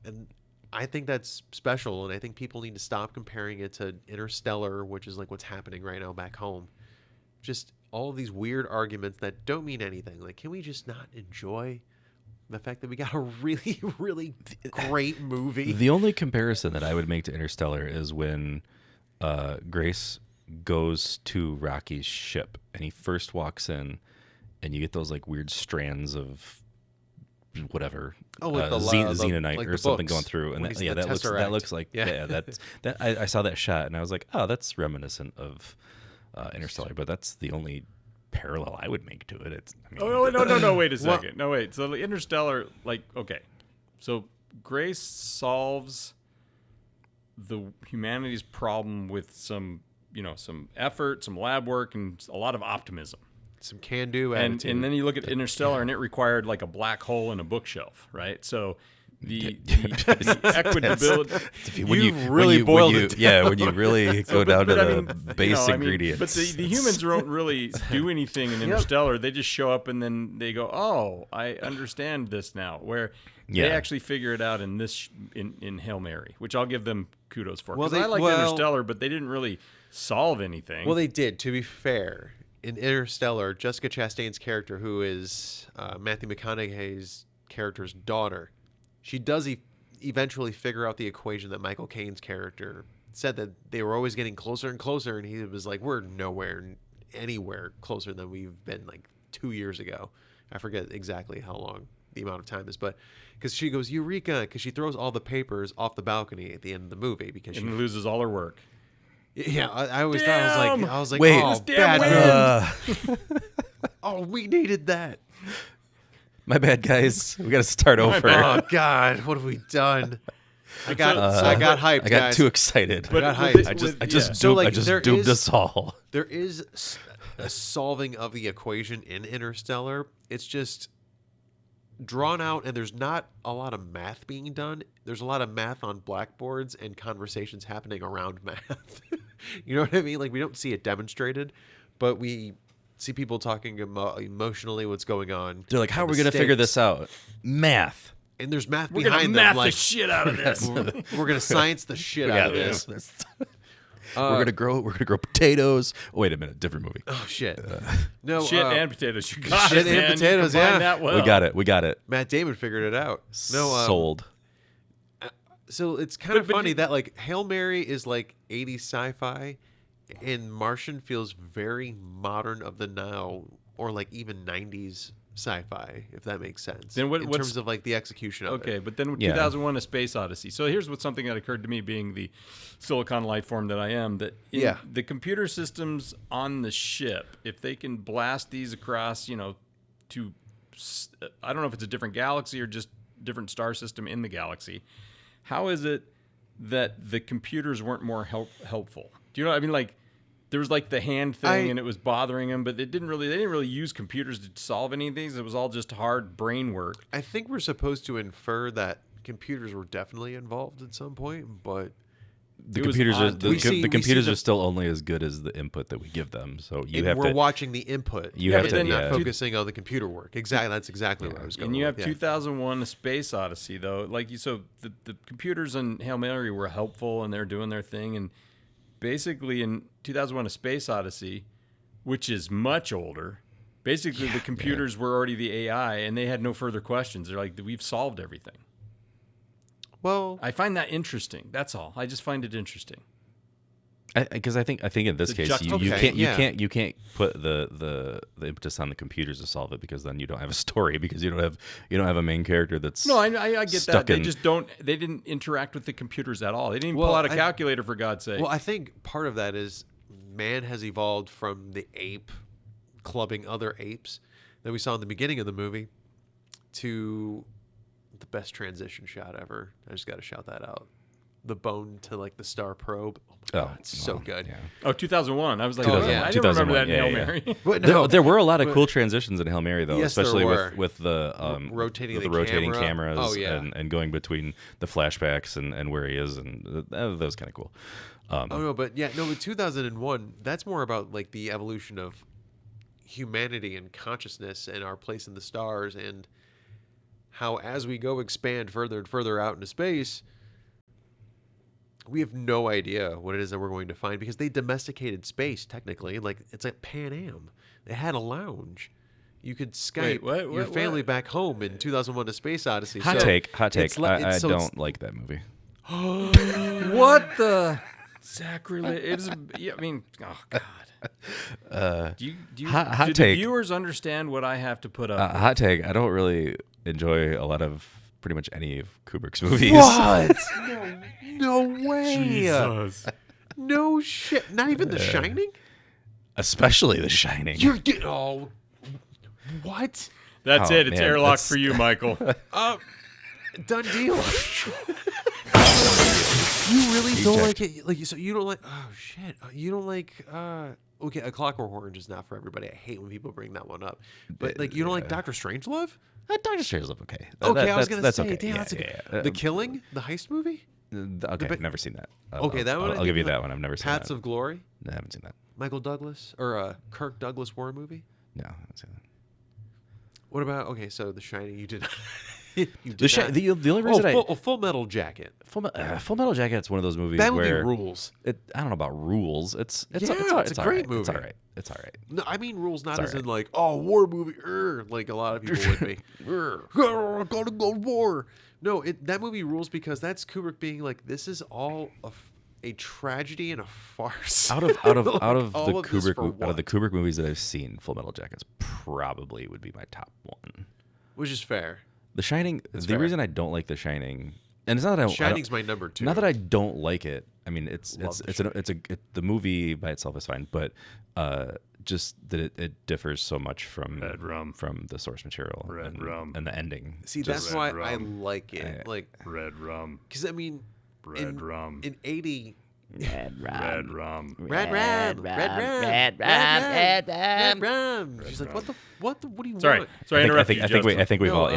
And I think that's special, and I think people need to stop comparing it to Interstellar, which is like what's happening right now back home. Just all of these weird arguments that don't mean anything. Like, can we just not enjoy the fact that we got a really, really great movie? The only comparison that I would make to Interstellar is when Grace goes to Rocky's ship and he first walks in, and you get those like weird strands of whatever, like xenonite like or the something books, going through, and when that, he's the that Tesseract. looks like that I saw that shot and I was like, oh, that's reminiscent of Interstellar, but that's the only parallel I would make to it. It's, I mean, No, wait a second. No, wait. So the Interstellar, like, okay. So Grace solves the humanity's problem with some effort, some lab work, and a lot of optimism. Some can-do And attitude. then you look at Interstellar, and it required like a black hole in a bookshelf, right? So the equitability. when you really boiled it. Yeah, when you really go down to the base ingredients. But the humans don't really do anything in Interstellar. They just show up and then they go, "Oh, I understand this now." Where they actually figure it out in this in Hail Mary, which I'll give them kudos for. Because I like Interstellar, but they didn't really solve anything. Well, they did. To be fair, in Interstellar, Jessica Chastain's character, who is Matthew McConaughey's character's daughter, she does eventually figure out the equation that Michael Caine's character said, that they were always getting closer and closer, and he was like, we're anywhere closer than we've been like 2 years ago. I forget exactly how long the amount of time is, but because she goes, Eureka, because she throws all the papers off the balcony at the end of the movie because she loses all her work. Yeah, I always thought, I was like, wait, oh, damn bad wind. Oh, we needed that. My bad, guys. We got to start over. Oh God, what have we done? I got hyped. I got guys. too excited. I got hyped. I just So, like, doomed us all. There is a solving of the equation in Interstellar. It's just drawn out, and there's not a lot of math being done. There's a lot of math on blackboards and conversations happening around math. You know what I mean? Like, we don't see it demonstrated, but we see people talking about emotionally what's going on. They're like, how are we going to figure this out? Math. And there's math We're behind gonna math them. Like, the shit out of this. we're going to science the shit out of this. We're gonna grow potatoes. Oh, wait a minute, different movie. Oh shit! No Shit and potatoes. You got shit it, and man. potatoes, You combined yeah. that well. We got it. Matt Damon figured it out. No, Sold. So it's kind of But funny that like Hail Mary is like 80s sci-fi, and Martian feels very modern of the now, or like even 90s sci-fi, if that makes sense. Then in terms of like the execution of it. Okay, but then Yeah. 2001: A Space Odyssey. So here's something that occurred to me, being the silicon life form that I am. That in the computer systems on the ship, if they can blast these across, to I don't know if it's a different galaxy or just different star system in the galaxy. How is it that the computers weren't more helpful? Do you know what I mean? Like, there was like the hand thing and it was bothering them, but they didn't really use computers to solve any of these. It was all just hard brain work. I think we're supposed to infer that computers were definitely involved at some point, but the computers are still only as good as the input that we give them. So we're watching the input. Not focusing on the computer work. Exactly, that's exactly where I was going. And you have 2001: A Space Odyssey, though. So the computers in Hail Mary were helpful and they're doing their thing. And basically, in 2001: A Space Odyssey, which is much older, basically the computers were already the AI and they had no further questions. They're like, we've solved everything. Well, I find that interesting. That's all. I just find it interesting. Because I think in this case you can't put the impetus on the computers to solve it, because then you don't have a story, because you don't have a main character that's I get that. They just don't. They didn't interact with the computers at all. They didn't even pull out a calculator, for God's sake. Well, I think part of that is man has evolved from the ape clubbing other apes that we saw in the beginning of the movie to the best transition shot ever. I just got to shout that out. The bone to like the star probe. Oh my God, it's so good. Yeah. Oh, 2001. I was like, I didn't remember that in Hail Mary. But there were a lot of cool transitions in Hail Mary, though, yes, especially with the rotating cameras camera. and going between the flashbacks and where he is, and that was kind of cool. With 2001, that's more about like the evolution of humanity and consciousness and our place in the stars, and how as we go expand further and further out into space, we have no idea what it is that we're going to find, because they domesticated space technically. Like, it's like Pan Am. They had a lounge. You could Skype your family back home in 2001: A Space Odyssey. Hot take. I don't like that movie. What the sacrilege? I mean, oh God. Do the viewers understand what I have to put up with? Hot take. I don't really enjoy a lot of pretty much any of Kubrick's movies. What? No way. Jesus. No shit. Not even The Shining? Especially The Shining. You're getting... Oh. What? That's it. It's airlock for you, Michael. Done deal. You really don't like it? Like, so you don't like... Oh, shit. You don't like... Okay, A Clockwork Orange is not for everybody. I hate when people bring that one up. But, like, you don't like Dr. Strangelove? Dr. Strangelove, okay. Okay, I was going to say, okay. damn, that's a... The Killing? The heist movie? Okay, I've never seen that. Okay, that one. I'll give you that one. I've never seen that. Paths of Glory? No, I haven't seen that. Michael Douglas? Or Kirk Douglas war movie? No, I haven't seen that. What about... Okay, so The Shining, you did... The only reason Full Metal Jacket. Full Metal Jacket's one of those movies that where... That movie rules. I don't know about rules. It's a great movie. It's all right. It's all right. No, I mean rules not as in like, war movie, like a lot of people would be. Gotta go war. No, that movie rules because that's Kubrick being like, this is all a tragedy and a farce. Out of the Kubrick movies that I've seen, Full Metal Jacket's probably would be my top one. Which is fair. The Shining. The reason I don't like The Shining, and it's not that Shining's my number 2. Not that I don't like it. I mean, the movie by itself is fine, but just that it differs so much from the source material and the ending. See, that's why I like it. Like Red Rum. Because I mean, Red Rum. In 80. Red Rum. Red Rum. She's like, what do you want? Sorry, I interrupted you. I think we've all.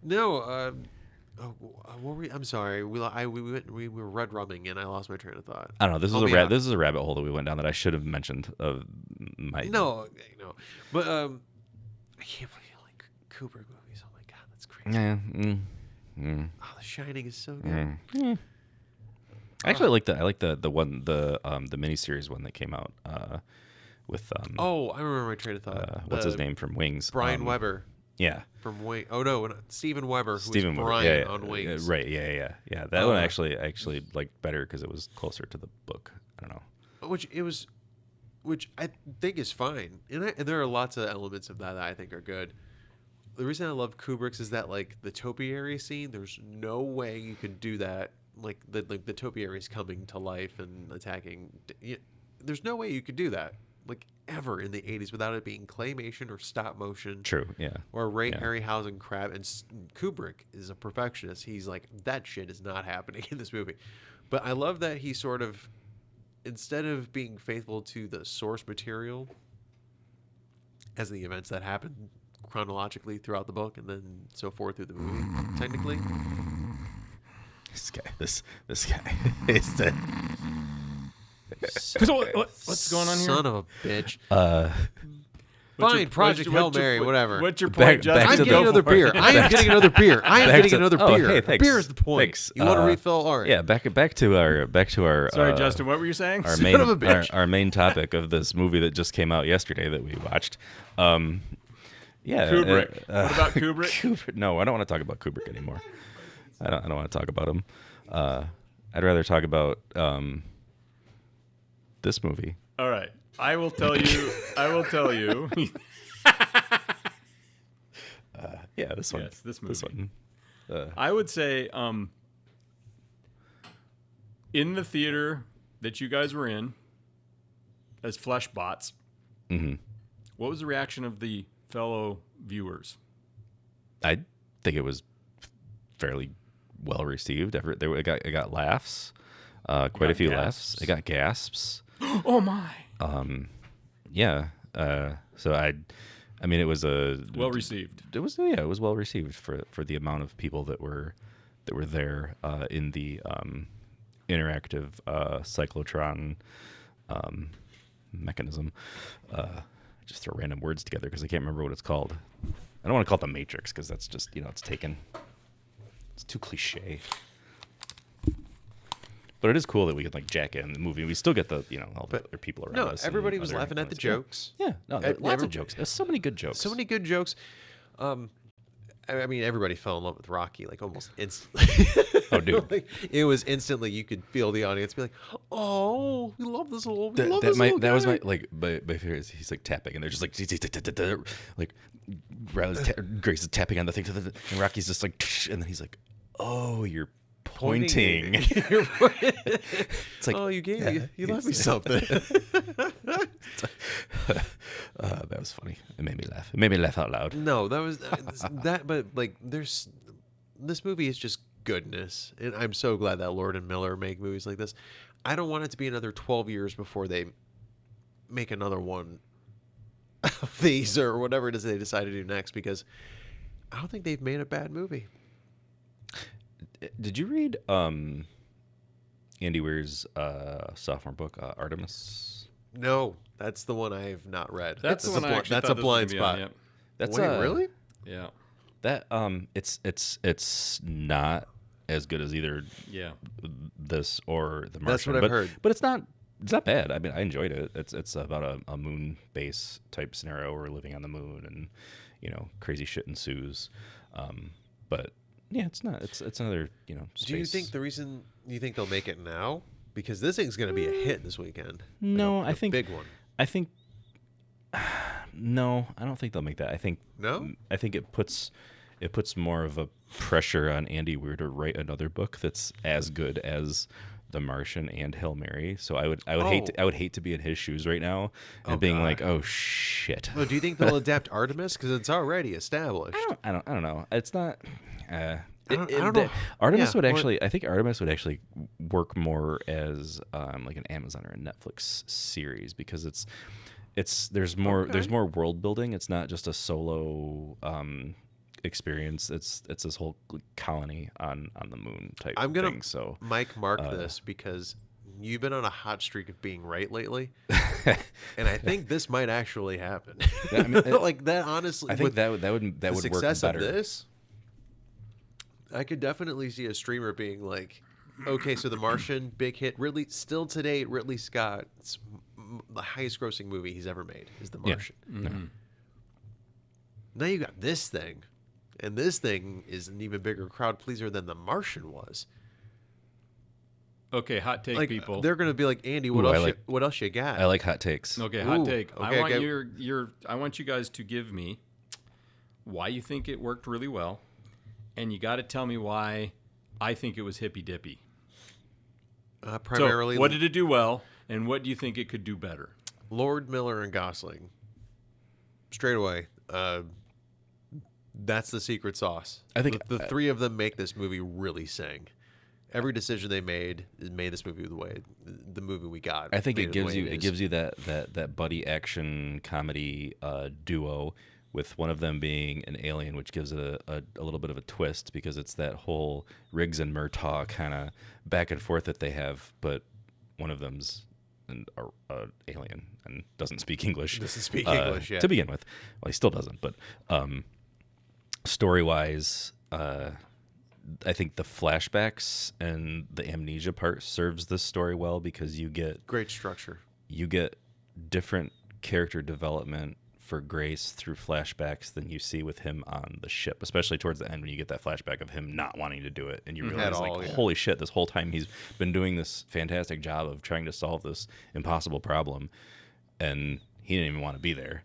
No, what were we? I'm sorry. We were red rumming and I lost my train of thought. I don't know. This is a rabbit hole that we went down that I should have mentioned. No, but I can't believe you like Kubrick movies. Oh my God, that's crazy. Yeah. Oh, The Shining is so good. Actually, I like the one the miniseries one that came out with I remember my train of thought. What's his name from Wings? Brian Weber. Yeah. From Wings. Oh no, Steven Weber. Steven Weber. Brian on Wings. Right. Yeah. That one I actually liked better because it was closer to the book. I don't know. Which it was. which I think is fine, and there are lots of elements of that I think are good. The reason I love Kubrick's is that like the topiary scene, there's no way you could do that. Like the topiary's coming to life and attacking. There's no way you could do that like ever in the 80s without it being claymation or stop motion. True. Yeah. Or Ray Harryhausen crap. And Kubrick is a perfectionist. He's like, that shit is not happening in this movie. But I love that he sort of, instead of being faithful to the source material as the events that happen chronologically throughout the book and then so forth through the movie, technically. This guy is the... What's going on here? Son of a bitch. Fine, Project Hail Mary, whatever. What's your point, Justin? I'm getting another beer. I am getting another beer. I am getting another beer. Hey, thanks. Beer is the point. Thanks. You want to refill? All right. Yeah, back to our. Sorry, Justin. What were you saying? Our Son main of a bitch. our main topic of this movie that just came out yesterday that we watched. Yeah. Kubrick. What about Kubrick? Kubrick? No, I don't want to talk about Kubrick anymore. I don't want to talk about him. I'd rather talk about this movie. All right. I will tell you. Yeah, this one. Yes, this movie. This one. I would say in the theater that you guys were in as flesh bots, what was the reaction of the fellow viewers? I think it was fairly well received. It got laughs, quite a few laughs. It got gasps. Oh my! Yeah. So I mean, it was well received. It was well received for the amount of people that were there in the interactive cyclotron mechanism. Just throw random words together because I can't remember what it's called. I don't want to call it the Matrix because that's just it's taken. It's too cliche. But it is cool that we could like jack it in the movie. We still get the all the other people around us. No, everybody was laughing at the jokes. Yeah, no, lots of jokes. There's so many good jokes. So many good jokes. I mean, everybody fell in love with Rocky like almost instantly. Oh, dude! Like, it was instantly. You could feel the audience be like, "Oh, we love this little." That was my my favorite. Is he's like tapping, and they're just like Grace is tapping on the thing, and Rocky's just like, and then he's like, "Oh, you're pointing." It's like, oh, you gave me, you left me something. That was funny. It made me laugh. It made me laugh out loud. No, that was that. But like, this movie is just goodness, and I'm so glad that Lord and Miller make movies like this. I don't want it to be another 12 years before they make another one of these or whatever it is they decide to do next, because I don't think they've made a bad movie. Did you read Andy Weir's sophomore book, Artemis? No, that's the one I have not read. That's the one I actually that's thought a this blind was gonna be spot. on, That's Wait, really? Yeah. That it's not as good as either this or the Martian. That's what I've heard. But it's not bad. I mean, I enjoyed it. It's about a moon base type scenario. We're living on the moon, and crazy shit ensues. But yeah, it's not. It's another space. Do you think the reason you think they'll make it now, because this thing's going to be a hit this weekend? No, I think big one. I think no, I don't think they'll make that. I think it puts more of a pressure on Andy Weir to write another book that's as good as The Martian and Hail Mary. So I would hate to be in his shoes right now and being like, oh shit. Well, do you think they'll adapt Artemis, because it's already established? I don't know. It's not. I don't know. Artemis would actually. I think Artemis would actually work more as like an Amazon or a Netflix series, because there's more world building. It's not just a solo experience. It's this whole colony on the moon type. I'm gonna thing, so mark this, because you've been on a hot streak of being right lately, and I think this might actually happen. I mean, like that, honestly. I think that would the work success better. of this, I could definitely see a streamer being like, okay, so The Martian, big hit. Really, still today, Ridley Scott's the highest grossing movie he's ever made is The Martian. Yeah. Mm-hmm. Now you got this thing, and this thing is an even bigger crowd pleaser than The Martian was. Okay, hot take, Like people. they're gonna be like, Andy, what Ooh, else? What else you got? I like hot takes. Okay, hot Ooh, take. okay, I want okay. I want you guys to give me why you think it worked really well, and you got to tell me why I think it was hippy dippy. Primarily, So, what did it do well, and what do you think it could do better? Lord Miller and Gosling. Straight away, that's the secret sauce. I think the three of them make this movie really sing. Every decision they made this movie the movie we got. I think made it gives you is. that buddy action comedy duo, with one of them being an alien, which gives it a little bit of a twist, because it's that whole Riggs and Murtaugh kind of back and forth that they have, but one of them's an alien and doesn't speak English. Doesn't speak English, yeah. To begin with. Well, he still doesn't, but story-wise, I think the flashbacks and the amnesia part serves this story well, because you get Great structure. different character development for Grace through flashbacks than you see with him on the ship, especially towards the end when you get that flashback of him not wanting to do it, and you realize, holy shit, this whole time he's been doing this fantastic job of trying to solve this impossible problem, and he didn't even want to be there.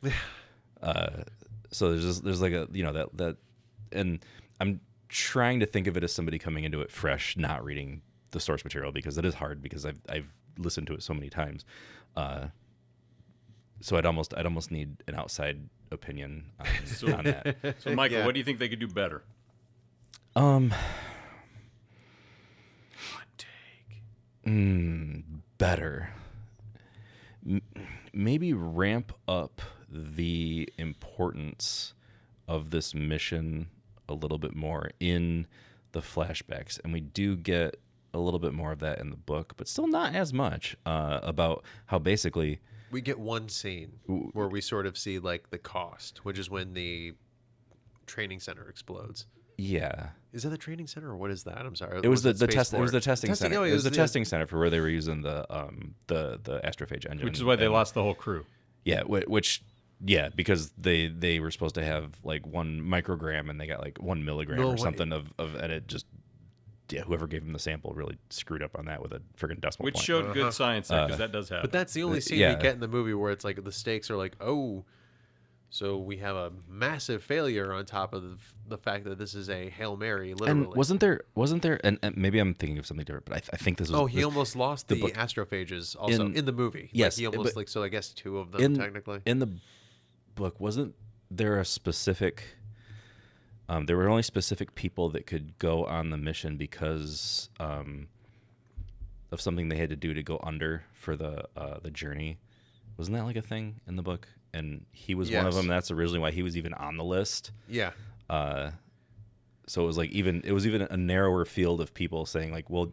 So there's like a, that, and I'm trying to think of it as somebody coming into it fresh, not reading the source material, because it is hard, because I've listened to it so many times. So I'd almost need an outside opinion on that. So, Michael, what do you think they could do better? Hot take. Better. Maybe ramp up the importance of this mission a little bit more in the flashbacks, and we do get a little bit more of that in the book, but still not as much, about how basically We get one scene where we sort of see like the cost, which is when the training center explodes. Yeah. Is that the training center or what is that? I'm sorry. It was the that test. It was the Spaceport? testing center. Oh, It was the testing center for where they were using the astrophage engine, Which is why they lost the whole crew. Yeah, because they were supposed to have like 1 microgram and they got like 1 milligram or something of and it just, whoever gave them the sample really screwed up on that with a friggin' decimal Which point. showed good science there, because that does happen. But that's the only scene we get in the movie where it's like the stakes are like, oh, so we have a massive failure on top of the fact that this is a Hail Mary, literally. And wasn't there, and maybe I'm thinking of something different, but I think this was. Oh, he almost lost the book. astrophages also in the movie. Yes, like he almost but so I guess 2 of them technically. In the book, wasn't there a specific? There were only specific people that could go on the mission because of something they had to do to go under for the journey. Wasn't that like a thing in the book? And he was one of them. That's originally why he was even on the list. Yeah. So it was like even a narrower field of people saying like, well,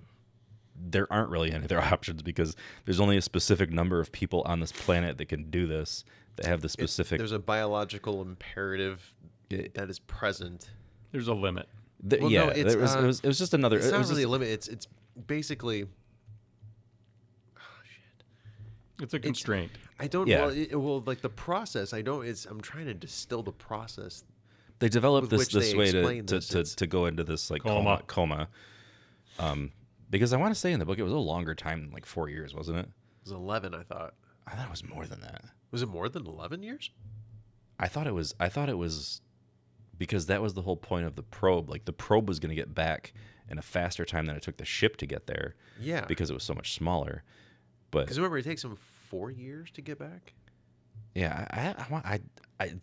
there aren't really any other options, because there's only a specific number of people on this planet that can do this, that have the specific. There's a biological imperative that is present. There's a limit. No, it was just another. It's it not was really just, a limit. It's basically. It's a constraint. I don't. Yeah. Well, like the process. I don't. I'm trying to distill the process. They developed with this which they way explain this. to go into this like Coma. Because I want to say in the book it was a longer time than like 4 years, wasn't it? It was 11. I thought it was more than that. Was it more than 11 years? I thought it was because that was the whole point of the probe. Like the probe was going to get back in a faster time than it took the ship to get there. Yeah. Because it was so much smaller. But because remember, it takes them 4 years to get back. Yeah, and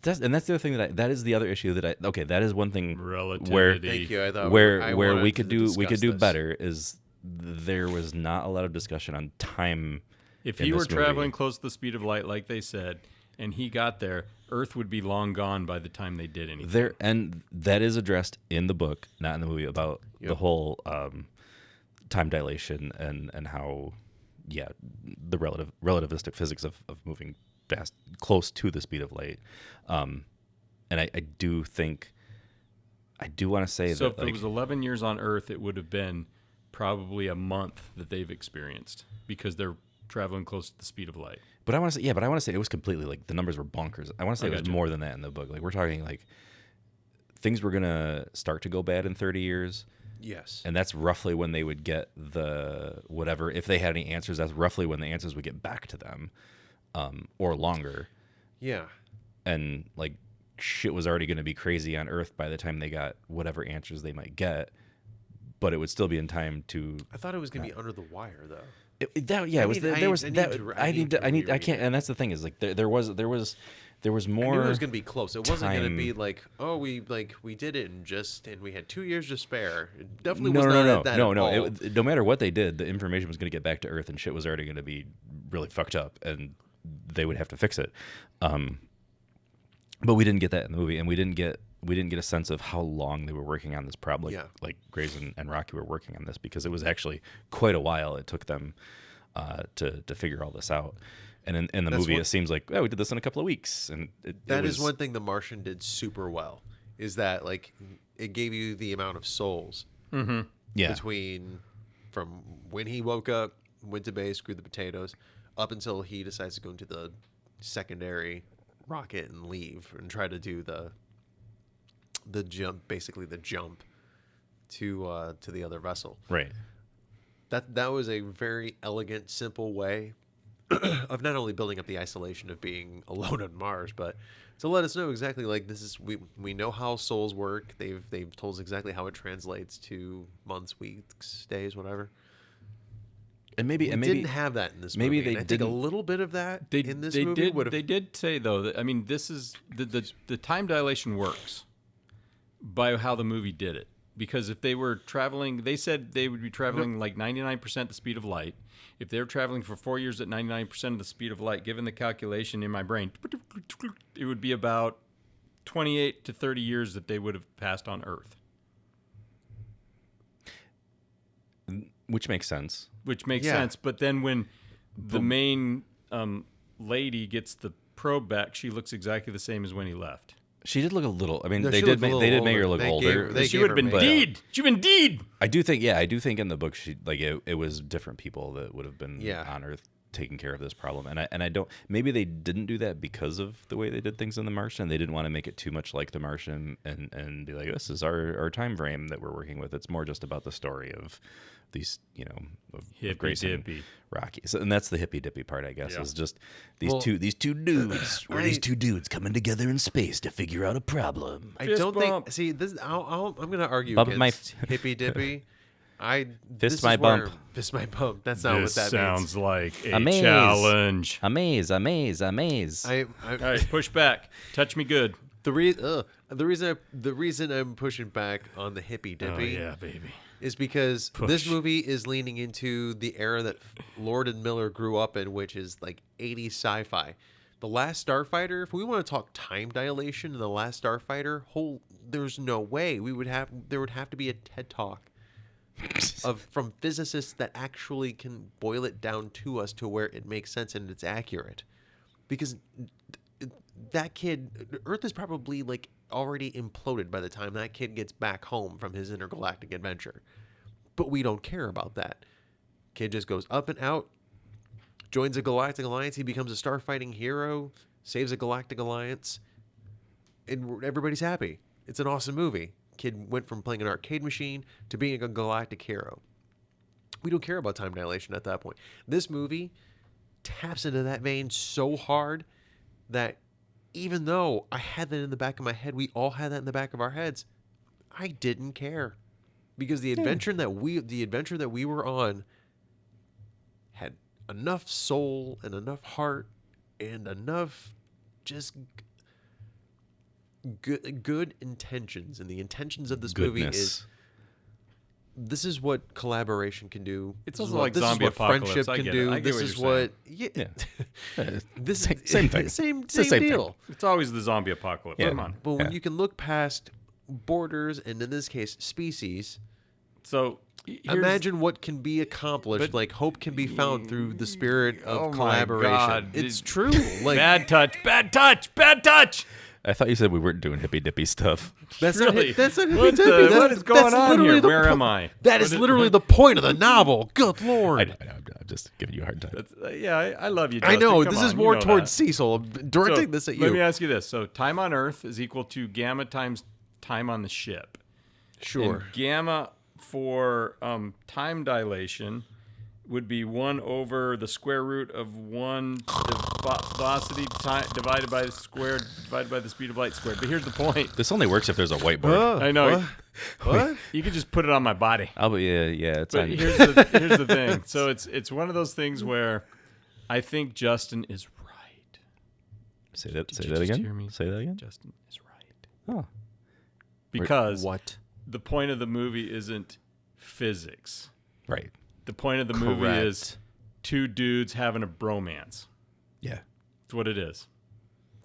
that's the other thing that is the other issue that is one thing Relativity. where Thank you. I thought where we could do this. better is there was not a lot of discussion on time. If he were traveling close to the speed of light, like they said, and he got there, Earth would be long gone by the time they did anything. And that is addressed in the book, not in the movie, about the whole time dilation and how, the relativistic physics of moving fast, close to the speed of light. And I do want to say so that if it was 11 years on Earth, it would have been probably a month that they've experienced, because they're traveling close to the speed of light. But I want to say, it was completely like the numbers were bonkers. I want to say it was more than that in the book. Like we're talking like things were gonna start to go bad in 30 years, Yes. And that's roughly when they would get the whatever. If they had any answers, that's roughly when the answers would get back to them, or longer. Yeah. And like shit was already going to be crazy on Earth by the time they got whatever answers they might get, but it would still be in time to. I thought it was going to be under the wire though. I can't, and that's the thing is like there was more. I knew it was going to be close. It wasn't going to time. be like, oh, we did it and we had 2 years to spare. It definitely No, was not no. that at all. No matter what they did, the information was going to get back to Earth, and shit was already going to be really fucked up, and they would have to fix it. But we didn't get that in the movie, and we didn't get a sense of how long they were working on this problem. Like Graves and Rocky were working on this, because it was actually quite a while it took them to figure all this out. And in the movie, it seems like, we did this in a couple of weeks. And that is one thing The Martian did super well, is that like it gave you the amount of souls between from when he woke up, went to base, screwed the potatoes, up until he decides to go into the secondary rocket and leave and try to do the jump, basically the jump to the other vessel. Right. That was a very elegant, simple way of not only building up the isolation of being alone on Mars, but to let us know exactly like this is we know how souls work. They've told us exactly how it translates to months, weeks, days, whatever. And maybe didn't have that in this movie. Maybe they I think a little bit of that in this movie would have. They did say though that, I mean, this is the time dilation works by how the movie did it. Because if they were traveling, they said they would be traveling like 99% the speed of light. If they were traveling for 4 years at 99% of the speed of light, given the calculation in my brain, it would be about 28 to 30 years that they would have passed on Earth. Which makes sense. But then when the main lady gets the probe back, she looks exactly the same as when he left. She did look a little. I mean, No, they she did looked a make little her older. look older. She would have been deed. She would have been deed. I do think in the book she like it was different people that would have been on Earth taking care of this problem, and I don't. Maybe they didn't do that because of the way they did things in The Martian. They didn't want to make it too much like The Martian and be like, this is our time frame that we're working with. It's more just about the story of these, of Grace and Rocky. So, and that's the hippy dippy part, I guess, is just these two dudes these two dudes coming together in space to figure out a problem. I don't think. See, this. I'm going to argue against hippy dippy. Fist my bump. That's not what that sounds means. like a challenge. Amaze. All right, push back. Touch me good. The reason I'm pushing back on the hippy dippy, baby, is because this movie is leaning into the era that Lord and Miller grew up in, which is like 80s sci-fi. The Last Starfighter. If we want to talk time dilation in The Last Starfighter, there's no way there would have to be a TED Talk from physicists that actually can boil it down to us to where it makes sense and it's accurate, because that kid, Earth is probably like already imploded by the time that kid gets back home from his intergalactic adventure, but we don't care about that. Kid just goes up and out, joins a galactic alliance, he becomes a starfighting hero, saves a galactic alliance, and everybody's happy. It's an awesome movie. Kid went from playing an arcade machine to being a galactic hero. We don't care about time dilation at that point. This movie taps into that vein so hard that even though I had that in the back of my head, we all had that in the back of our heads, I didn't care, because the adventure that we were on had enough soul and enough heart and enough just good intentions, and the intentions of this movie is this is what collaboration can do. It's also like zombie apocalypse. Friendship can do. This is what this same thing. Same Thing. deal. It's always the zombie apocalypse. Come on. But when you can look past borders, and in this case species, so imagine what can be accomplished. Like hope can be found through the spirit of collaboration. God. It's true. Like bad touch. I thought you said we weren't doing hippy dippy stuff. That's really? not that's not What is going on here? Where am I? That is literally the point of the novel. Good Lord. I know, I'm just giving you a hard time. I love you, I Justin. know. Come This is on, more you know towards that. Cecil. I'm directing this at you. Let me ask you this. So time on Earth is equal to gamma times time on the ship. Sure. And gamma for time dilation would be 1 over the square root of 1 velocity divided by the square divided by the speed of light squared. But here's the point. This only works if there's a whiteboard. I know. What? You could just put it on my body. Oh, but yeah. It's But on. here's the thing. So it's one of those things where I think Justin is right. Say that you just again. hear me? Say that again. Justin is right. Oh, Because What? the point of the movie isn't physics. right. The point of the movie Correct. is 2 dudes having a bromance. Yeah. That's what it is.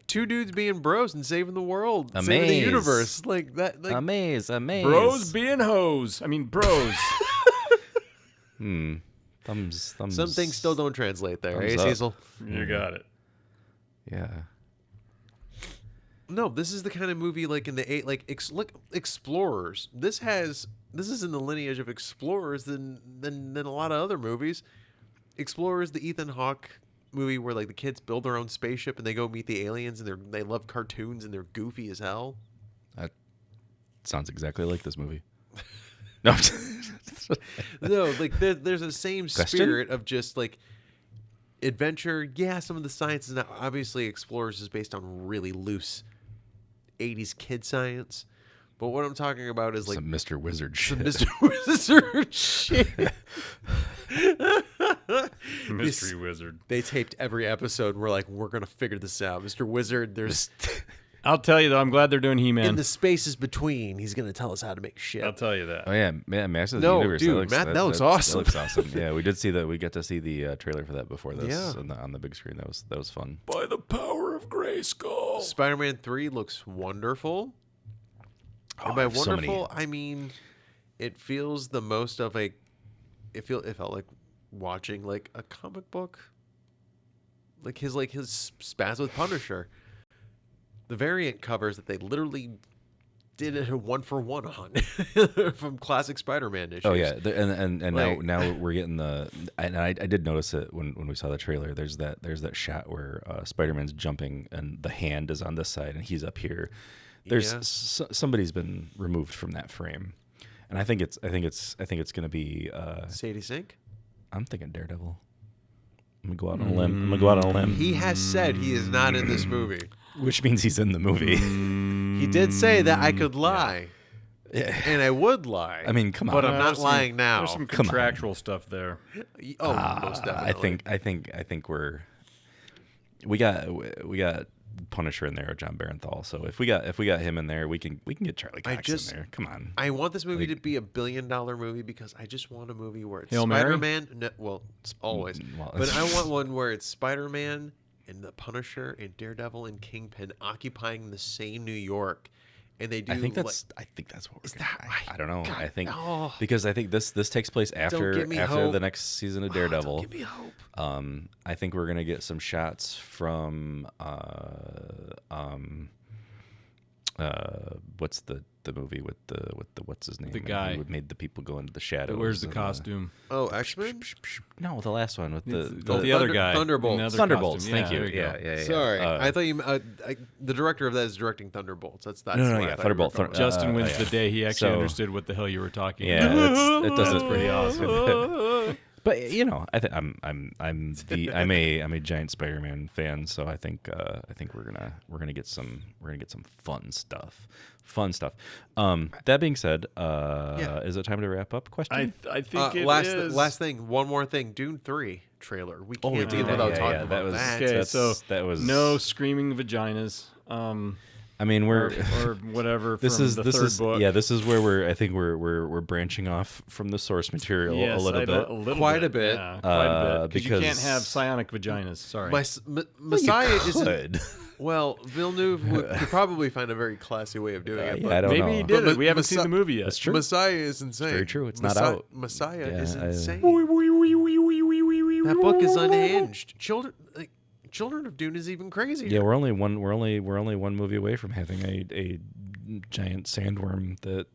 2 dudes being bros and saving the world, saving the Amaze. universe, like that. Like, Amaze. Bros being hoes. I mean, bros. Thumbs. some things still don't translate there, Thumbs eh, up. Cecil? You got it. Yeah. No, this is the kind of movie like in the look, Explorers. This is in the lineage of Explorers than a lot of other movies. Explorers, the Ethan Hawke movie where like the kids build their own spaceship and they go meet the aliens and they love cartoons and they're goofy as hell. That sounds exactly like this movie. No. No, like there's the same Question? spirit of just like adventure. Yeah, some of the science is not obviously Explorers is based on really loose 80s kid science. But what I'm talking about is like Some Mr. Wizard shit. Mr. Wizard shit. Mystery Wizard. They taped every episode and we're like, we're gonna figure this out. Mr. Wizard, there's I'll tell you, though, I'm glad they're doing in He-Man. the spaces between, he's gonna tell us how to make shit. I'll tell you that. Oh yeah, Master of the No, Universe. dude, that looks awesome. That looks awesome. Yeah, we did see that. We got to see the trailer for that before this Yeah. on the big screen. That was fun. By the power of Grayskull. Spider-Man 3 looks wonderful. And by so many- wonderful, I mean it feels the most of a. It felt like watching like a comic book. Like his spaz with Punisher. The variant covers that they literally did a 1-for-1 on from classic Spider-Man issues. Oh yeah, and Like- now we're getting the. And I did notice it when we saw the trailer. There's that shot where Spider-Man's jumping and the hand is on this side and he's up here. There's Yeah. somebody's been removed from that frame, and I think it's gonna be. Sadie Sink. I'm thinking Daredevil. I'm gonna go out on a limb. He has said he is not in this movie. Which means he's in the movie. He did say that I could lie, and I would lie. I mean, come on. but I'm not There's some- lying now. There's some Come on. contractual stuff there. Oh, most definitely. I think we got Punisher in there or John Barenthal. So if we got him in there, we can get Charlie Cox in there. Come on. I want this movie to be $1 billion movie because I just want a movie where it's Hail Mary? Spider-Man. No, well, it's always, well, but I want one where it's Spider-Man and the Punisher and Daredevil and Kingpin occupying the same New York, and they do. I think that's what we're gonna. that right? I don't know. God, I think oh. because I think this takes place after give me the hope. next season of Daredevil. Don't give me hope. I think we're gonna get some shots from what's the movie with the what's his name? The guy. who made the people go into the shadows. Where's the and, costume? Oh, X-Men. No, the last one with The other guy. Thunderbolts. Another Thunderbolts. costume. Thank you. there go. Yeah. Sorry, Uh, I thought you. The director of that is directing Thunderbolts. That's No, what I yeah, thought you were Thunderbolt. talking about. Justin wins yeah. the day he actually So- understood what the hell you were talking Yeah, about. it doesn't. That's pretty awesome. But you know, I'm a giant Spider-Man fan, so I think we're gonna get some fun stuff. That being said, is it time to wrap up? Question. I think it last is. last thing, one more thing. Dune 3 trailer. We can't we leave did that. without Yeah, talking yeah, about that was- that. Okay, That's- so that was- no screaming vaginas. I mean, or we're whatever. this from is the this third is book. yeah, this is where we're branching off from the source material Yes, a little bit. Quite a bit. Yeah, quite a bit. Because you can't because- have psionic vaginas. Sorry. Messiah isn't. Could. Well, Villeneuve could probably find a very classy way of doing it. Yeah, But I don't Maybe know. he did But it. We haven't seen the movie yet. That's true. Messiah is insane. very true. It's not out. Messiah Yeah, is I- insane. That book is unhinged. Children of Dune is even crazier. Yeah, we're only one movie away from having a giant sandworm that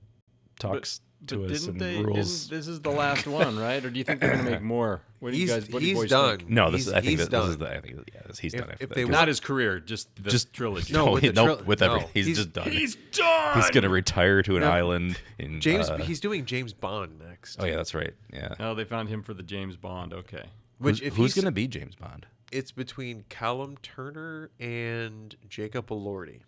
talks to us Didn't and they? rules. This is the last one, right? Or do you think they're gonna make more? What do you guys? What do you he's boys done. think? No, He's I think he's this is done. I think he's done after if that. they 'Cause Not his career, just the trilogy. No, with the with everything. no, He's just done. He's done. He's gonna retire to an No. island in James. He's doing James Bond next. Oh yeah, that's right. Yeah. Oh, they found him for the James Bond. Okay. Which if Who's he's gonna be James Bond? It's between Callum Turner and Jacob Elordi.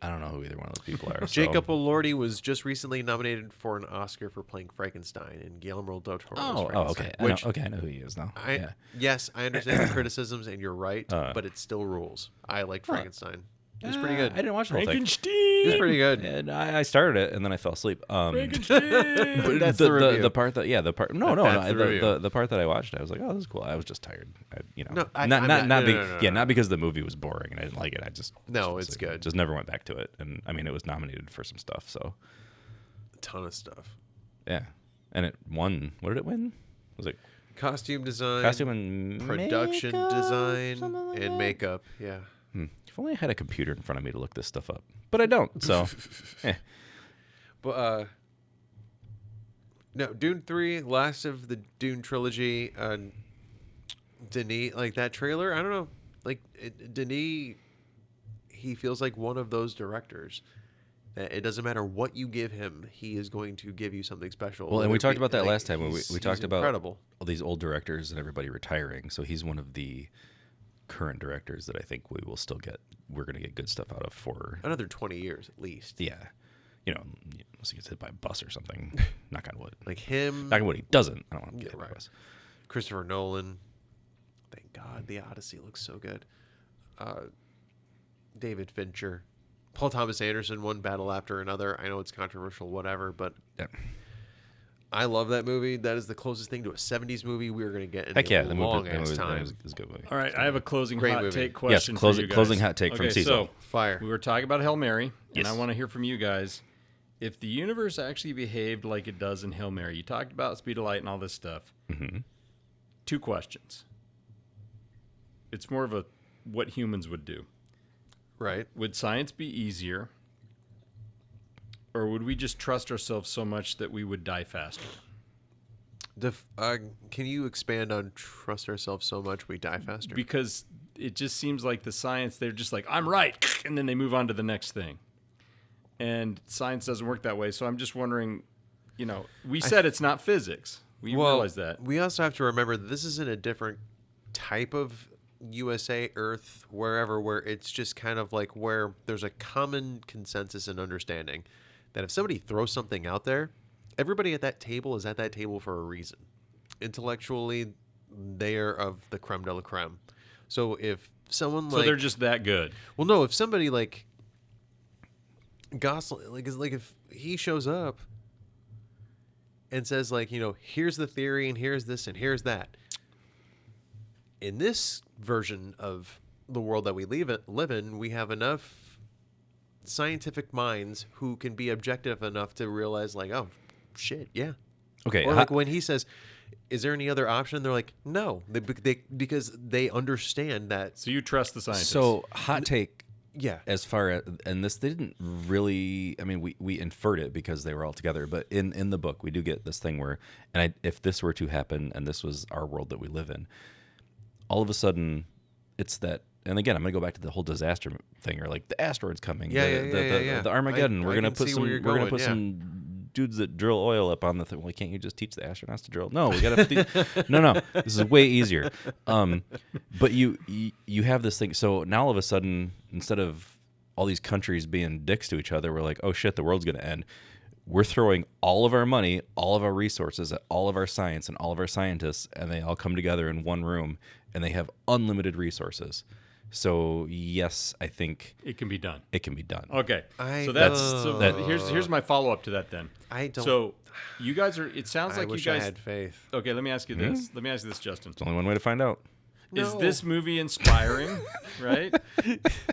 I don't know who either one of those people are. Jacob Elordi was just recently nominated for an Oscar for playing Frankenstein in Guillermo del Toro's Frankenstein. Okay. I know who he is now. Yeah. Yes, I understand the criticisms, and you're right, but it still rules. I liked Frankenstein. It was pretty good. I didn't watch the whole thing. It was pretty good. And I started it and then I fell asleep. Frankenstein. But That's the review. the part that the part That's the review. the part that I watched, I was like, oh, this is cool. I was just tired. No, I'm not not- not because the movie was boring and I didn't like it. I just No, just it's good. Just never went back to it. And I mean, it was nominated for some stuff. So A ton of stuff. yeah, and it won. What did it win? Was it Costume design, costume and production makeup? design, Something like and that? makeup. Yeah. If only I had a computer in front of me to look this stuff up, but I don't. So, But no, Dune 3, last of the Dune trilogy. Denis, like that trailer, I don't know. Like Denis, he feels like one of those directors that it doesn't matter what you give him, he is going to give you something special. well, and we Whether it talked be- about that like, last time when he's we talked about incredible. all these old directors and everybody retiring. So he's one of the current directors that I think we will still get. We're going to get good stuff out of for Another 20 years at least. yeah, unless he gets hit by a bus or something. Knock on wood. Like him, Knock on wood. He doesn't. I don't want to get hit by right. a bus. Christopher Nolan. Thank God, The Odyssey looks so good. David Fincher, Paul Thomas Anderson, one battle after another. I know it's controversial, whatever, but Yeah. I love that movie. That is the closest thing to a '70s movie we're going to get in Heck yeah, a the long movie ass was time. a good movie. All right, I have a closing Great hot movie. take question. Yes, for you guys. closing hot take from Okay, Cecil. so Fire. we were talking about Hail Mary, and Yes. I want to hear from you guys. If the universe actually behaved like it does in Hail Mary, you talked about speed of light and all this stuff. Mm-hmm. 2 questions. It's more of a what humans would do. Right. Would science be easier, or would we just trust ourselves so much that we would die faster? Can you expand on trust ourselves so much we die faster? Because it just seems like the science, they're just like, I'm right, and then they move on to the next thing. And science doesn't work that way. So I'm just wondering, we said it's not physics. We realize that. We also have to remember that this is in a different type of USA, Earth, wherever, where it's just kind of like where there's a common consensus and understanding that if somebody throws something out there, everybody at that table is at that table for a reason. Intellectually, they are of the creme de la creme. So if someone So they're just that good. well, no, if somebody like Gosling, like if he shows up and says like, here's the theory and here's this and here's that. In this version of the world that we live in, we have enough scientific minds who can be objective enough to realize like, oh, shit, yeah. Okay. Or like when he says, is there any other option? They're like, no, because they understand that. So you trust the scientists. So hot take. Yeah. As far as and this, they didn't really. I mean, we inferred it because they were all together. But in the book, we do get this thing where, if this were to happen, and this was our world that we live in, all of a sudden, it's that. And again, I'm gonna go back to the whole disaster thing, or like the asteroids coming, the Armageddon. We're gonna put some dudes that drill oil up on the thing. Well, can't you just teach the astronauts to drill? No, we gotta. No. This is way easier. But you have this thing. So now all of a sudden, instead of all these countries being dicks to each other, we're like, oh shit, the world's gonna end. We're throwing all of our money, all of our resources, all of our science, and all of our scientists, and they all come together in one room, and they have unlimited resources. So yes, I think it can be done. It can be done. Okay. That here's my follow up to that then. I don't. So you guys are. It sounds like wish you guys I had faith. Okay, let me ask you this. Let me ask you this, Justin. It's only one way to find out. Is this movie inspiring? Right?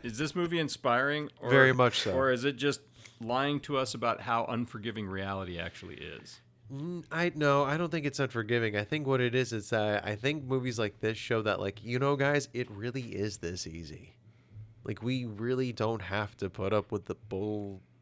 Is this movie inspiring? Or, Very much so. Or is it just lying to us about how unforgiving reality actually is? I don't think it's unforgiving. I think what it is I think movies like this show that like, guys, it really is this easy. Like we really don't have to put up with the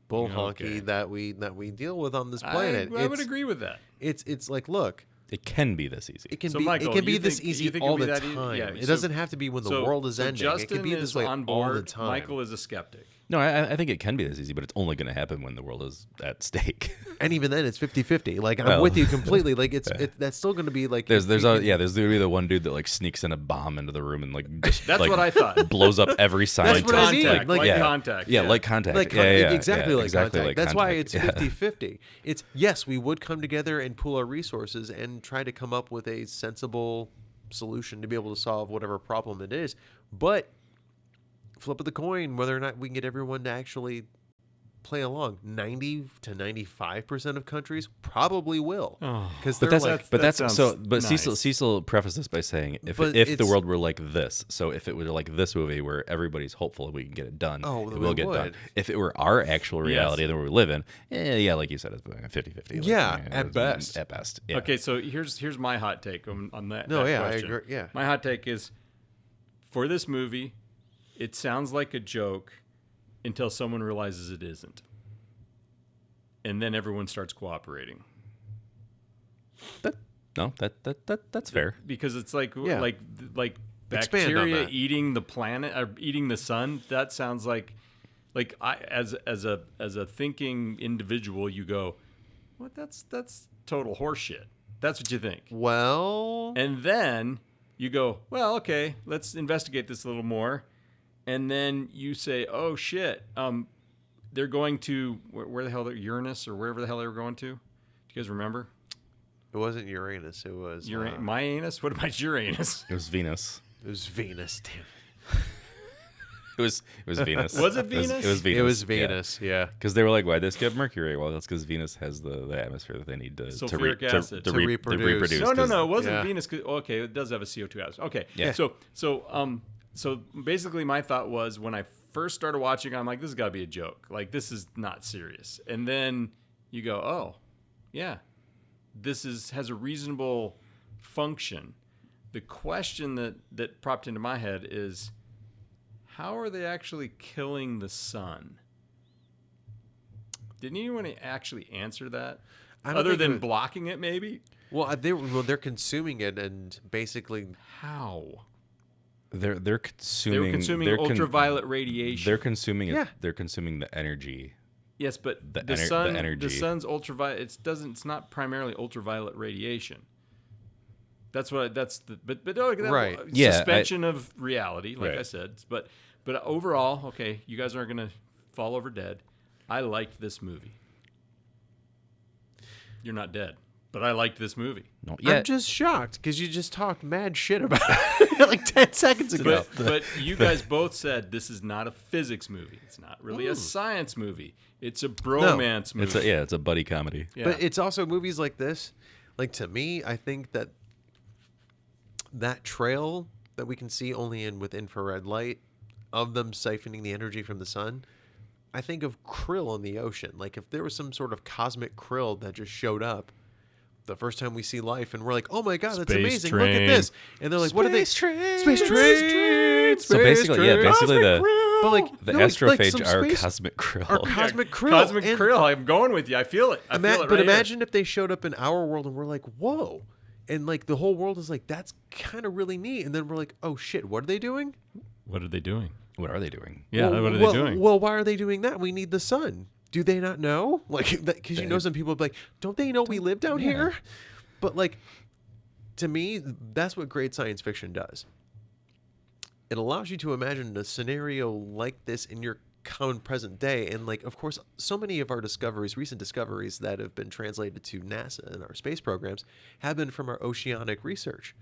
bull hockey that we deal with on this planet. I would agree with that. It's like, look, It can be this easy. it can So, be Michael, it can be you this think- easy you think all it'll the be that easy? time. Yeah, It so- doesn't have to be when the world is ending. Justin It can be is this way on all the board. time. Michael is a skeptic. No, I think it can be this easy, but it's only going to happen when the world is at stake. And even then, it's 50-50. Like, I'm Well, with you completely. Like, that's still going to be like... There's going to be the one dude that like sneaks in a bomb into the room and like just That's like, what I thought. blows up every scientist. what I mean. Contact, Like, like yeah. contact. Yeah, like contact. Like, exactly like exactly contact. like That's why contact. it's 50-50. It's, yes, we would come together and pool our resources and try to come up with a sensible solution to be able to solve whatever problem it is. But flip of the coin, whether or not we can get everyone to actually play along. 90 to 95% of countries probably will. Because But that's so. But nice. Cecil prefaced this by saying, if But the it's- world were like this, so if it were like this movie where everybody's hopeful we can get it done, Oh, it then will we get done. would. If it were our actual reality that we live in, yeah, like you said, it's 50-50. Like, Yeah, at best. At best. Yeah. Okay, so here's my hot take on that. No, that yeah, I question. agree, yeah. My hot take is, for this movie, it sounds like a joke until someone realizes it isn't, and then everyone starts cooperating. That's fair. Because it's like Yeah. like Expand on bacteria that. eating the planet or eating the sun. That sounds like I as a thinking individual, you go, what? That's total horseshit. That's what you think. Well, And then you go, well, okay, let's investigate this a little more. And then you say, oh shit, they're going to where the hell they're Uranus or wherever the hell they were going to. Do you guys remember? it wasn't Uranus. It was My anus? What about Uranus? It was Venus. it was Venus. Damn. It was Venus. Was it Venus? It was Venus. It was Venus. Yeah. Because they were like, why'd they skip Mercury? Well, that's because Venus has the atmosphere that they need to Sulfuric acid. To reproduce. No, 'cause- it wasn't Yeah. Venus. Okay, it does have a CO2 atmosphere. Okay, Yeah. So basically, my thought was when I first started watching, I'm like, this has got to be a joke. Like, this is not serious. And then you go, oh, yeah, this has a reasonable function. The question that popped into my head is, how are they actually killing the sun? Didn't anyone actually answer that? I don't Other think than it- blocking it, maybe? Well, they're consuming it and basically How? They're consuming. They were consuming ultraviolet radiation. They're consuming. Yeah. They're consuming the energy. Yes, but The the ener- sun, the energy. the sun's ultraviolet. It's not primarily ultraviolet radiation. That's what. That's the. But Right. Yeah, Suspension of reality, like I Right. said. But overall, okay, you guys aren't gonna fall over dead. I liked this movie. You're not dead, but I liked this movie. No, I'm just shocked because you just talked mad shit about it like 10 seconds ago. But you guys both said this is not a physics movie. It's not really a science movie. It's a bromance movie. it's a buddy comedy. Yeah. But it's also movies like this. Like, to me, I think that trail that we can see only with infrared light of them siphoning the energy from the sun, I think of krill in the ocean. Like, if there was some sort of cosmic krill that just showed up the first time we see life and we're like, oh my God, that's Space amazing. Look train. at this. And they're like, what are they? train. Space train. So basically, But like, the no, like astrophage some are space- cosmic krill. are cosmic krill. Cosmic And krill. I'm going with you. I feel it. I feel it right but here. imagine if they showed up in our world and we're like, whoa. And like the whole world is like, that's kind of really neat. And then we're like, oh shit, what are they doing? What are they doing? What are they doing? Yeah, well, what are well- they doing? Well, why are they doing that? We need the sun. Do they not know? Like, because you know some people be like, don't they know we live down here? But like, to me, that's what great science fiction does. It allows you to imagine a scenario like this in your common present day. And like, of course, so many of our recent discoveries that have been translated to NASA and our space programs have been from our oceanic research.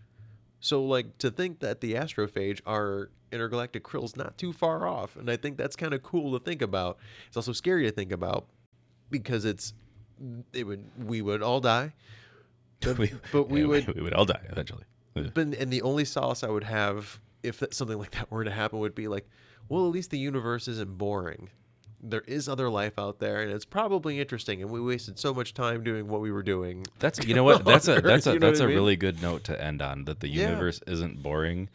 So like, to think that the astrophage are intergalactic krill's not too far off. And I think that's kind of cool to think about. It's also scary to think about because we would all die. But we would all die eventually. and the only solace I would have if something like that were to happen would be like, well, at least the universe isn't boring. There is other life out there, and it's probably interesting. And we wasted so much time doing what we were doing. That's you know what that's a You know what I mean? really good note to end on. That the universe isn't boring.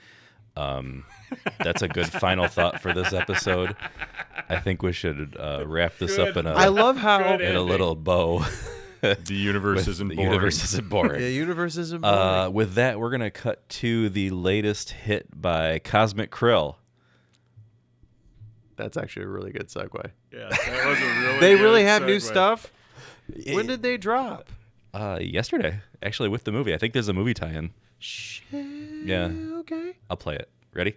That's a good final thought for this episode. I think we should wrap this up in I love how in a little bow. The universe isn't The boring. universe isn't boring. the universe isn't boring. With that, we're gonna cut to the latest hit by Cosmic Krill. That's actually a really good segue. Yeah, that was a really They good really have new segue. stuff. When did they drop? Yesterday, actually, with the movie. I think there's a movie tie-in. Shit. Yeah. Okay. I'll play it. Ready?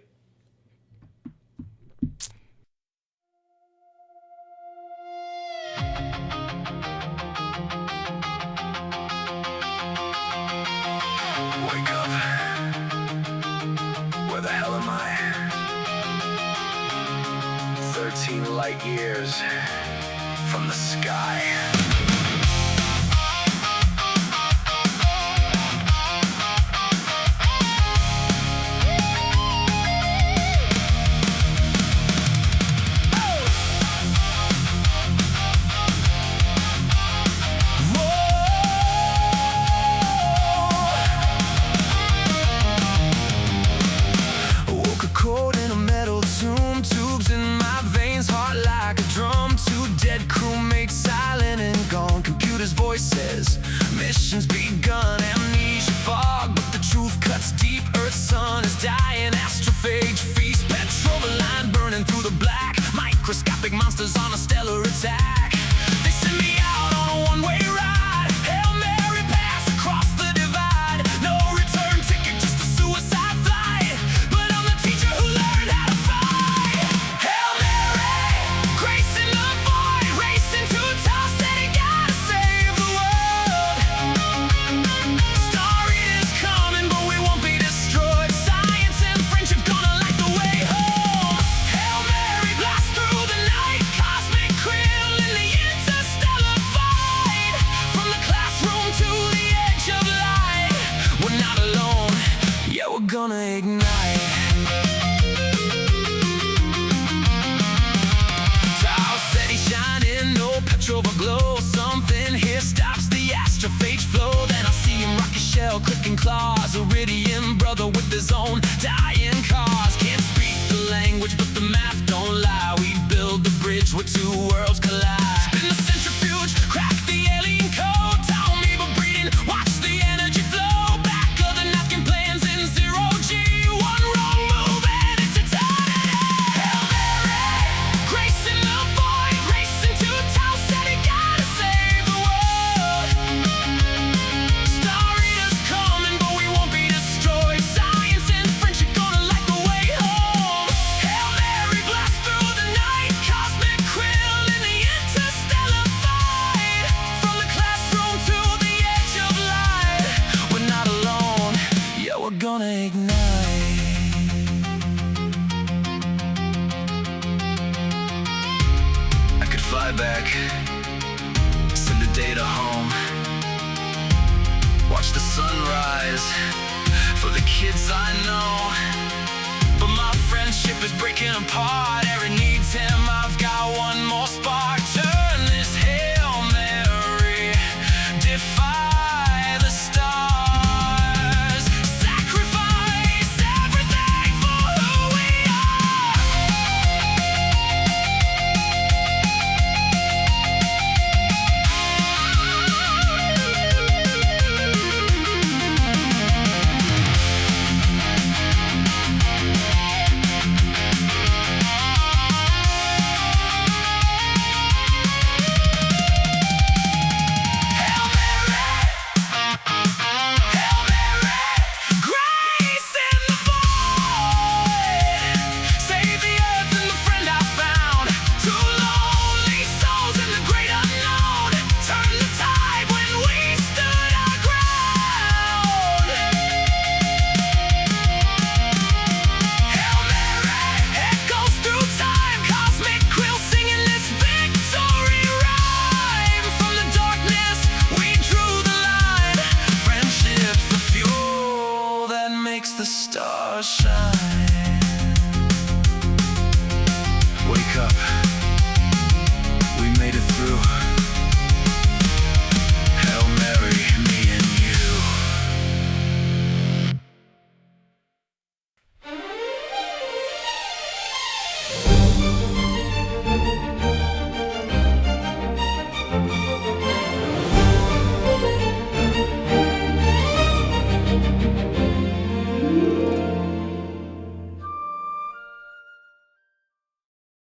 Wake up. Where the hell am I? 13 light years from the sky. Woke a cold in a metal tomb, tubes in my veins, heart like a drum. Two dead crewmates, silent and gone. Computer's voices, missions begun. Amnesia fog, but the truth cuts deep. Earth's sun is dying, astrophage feast. Petrol line burning through the black. Microscopic monsters on a stellar attack. They send me out on a one-way ride. Hail Mary pass across the divide. No return ticket, just a suicide flight. But I'm the teacher who learned how to fight. Hail Mary, grace in the void, racing to toss, said he gotta save the world. Star Eater's coming, but we won't be destroyed. Science and friendship gonna light the way home. Hail Mary, blast through the night. Cosmic krill in the interstellar fight. From the classroom to the edge of light. We're not alone, yeah, we're gonna ignite. Tau said he's shining, no petrol but glow. Something here stops the astrophage flow. Then I see him rock his shell, clicking claws. Iridian brother with his own dying cause. Can't speak the language, but the math don't lie. We build the bridge where two worlds collide. Spin the centrifuge, crack the alien code. Tell me but breeding, watch the energy flow. Back of the napkin plans in zero G. One wrong move and it's eternity. Hail Mary, grace in the void, racing to town, said he gotta save the world. Star Eater's coming, but we won't be destroyed. Science and friendship gonna light the way home. Hail Mary, blast through the night. Cosmic krill in the interstellar fight. From the classroom to the edge of light. We're not alone, yeah, we're gonna ignite. I could fly back, send the data home, watch the sunrise for the kids I know. But my friendship is breaking apart. Aaron needs him, I've got one more spark. Turn this Hail Mary, defy the stars. Sacrifice everything for who we are. Hail Mary, Hail Mary, grace in the void. Save the earth and the friend I found. Two lonely souls in the great unknown. Turn the tide when we stood our ground. Hail Mary, echoes through time. Cosmic krill singing this victory rhyme. From the darkness we drew the line. Friendship's the fuel that makes the stars shine.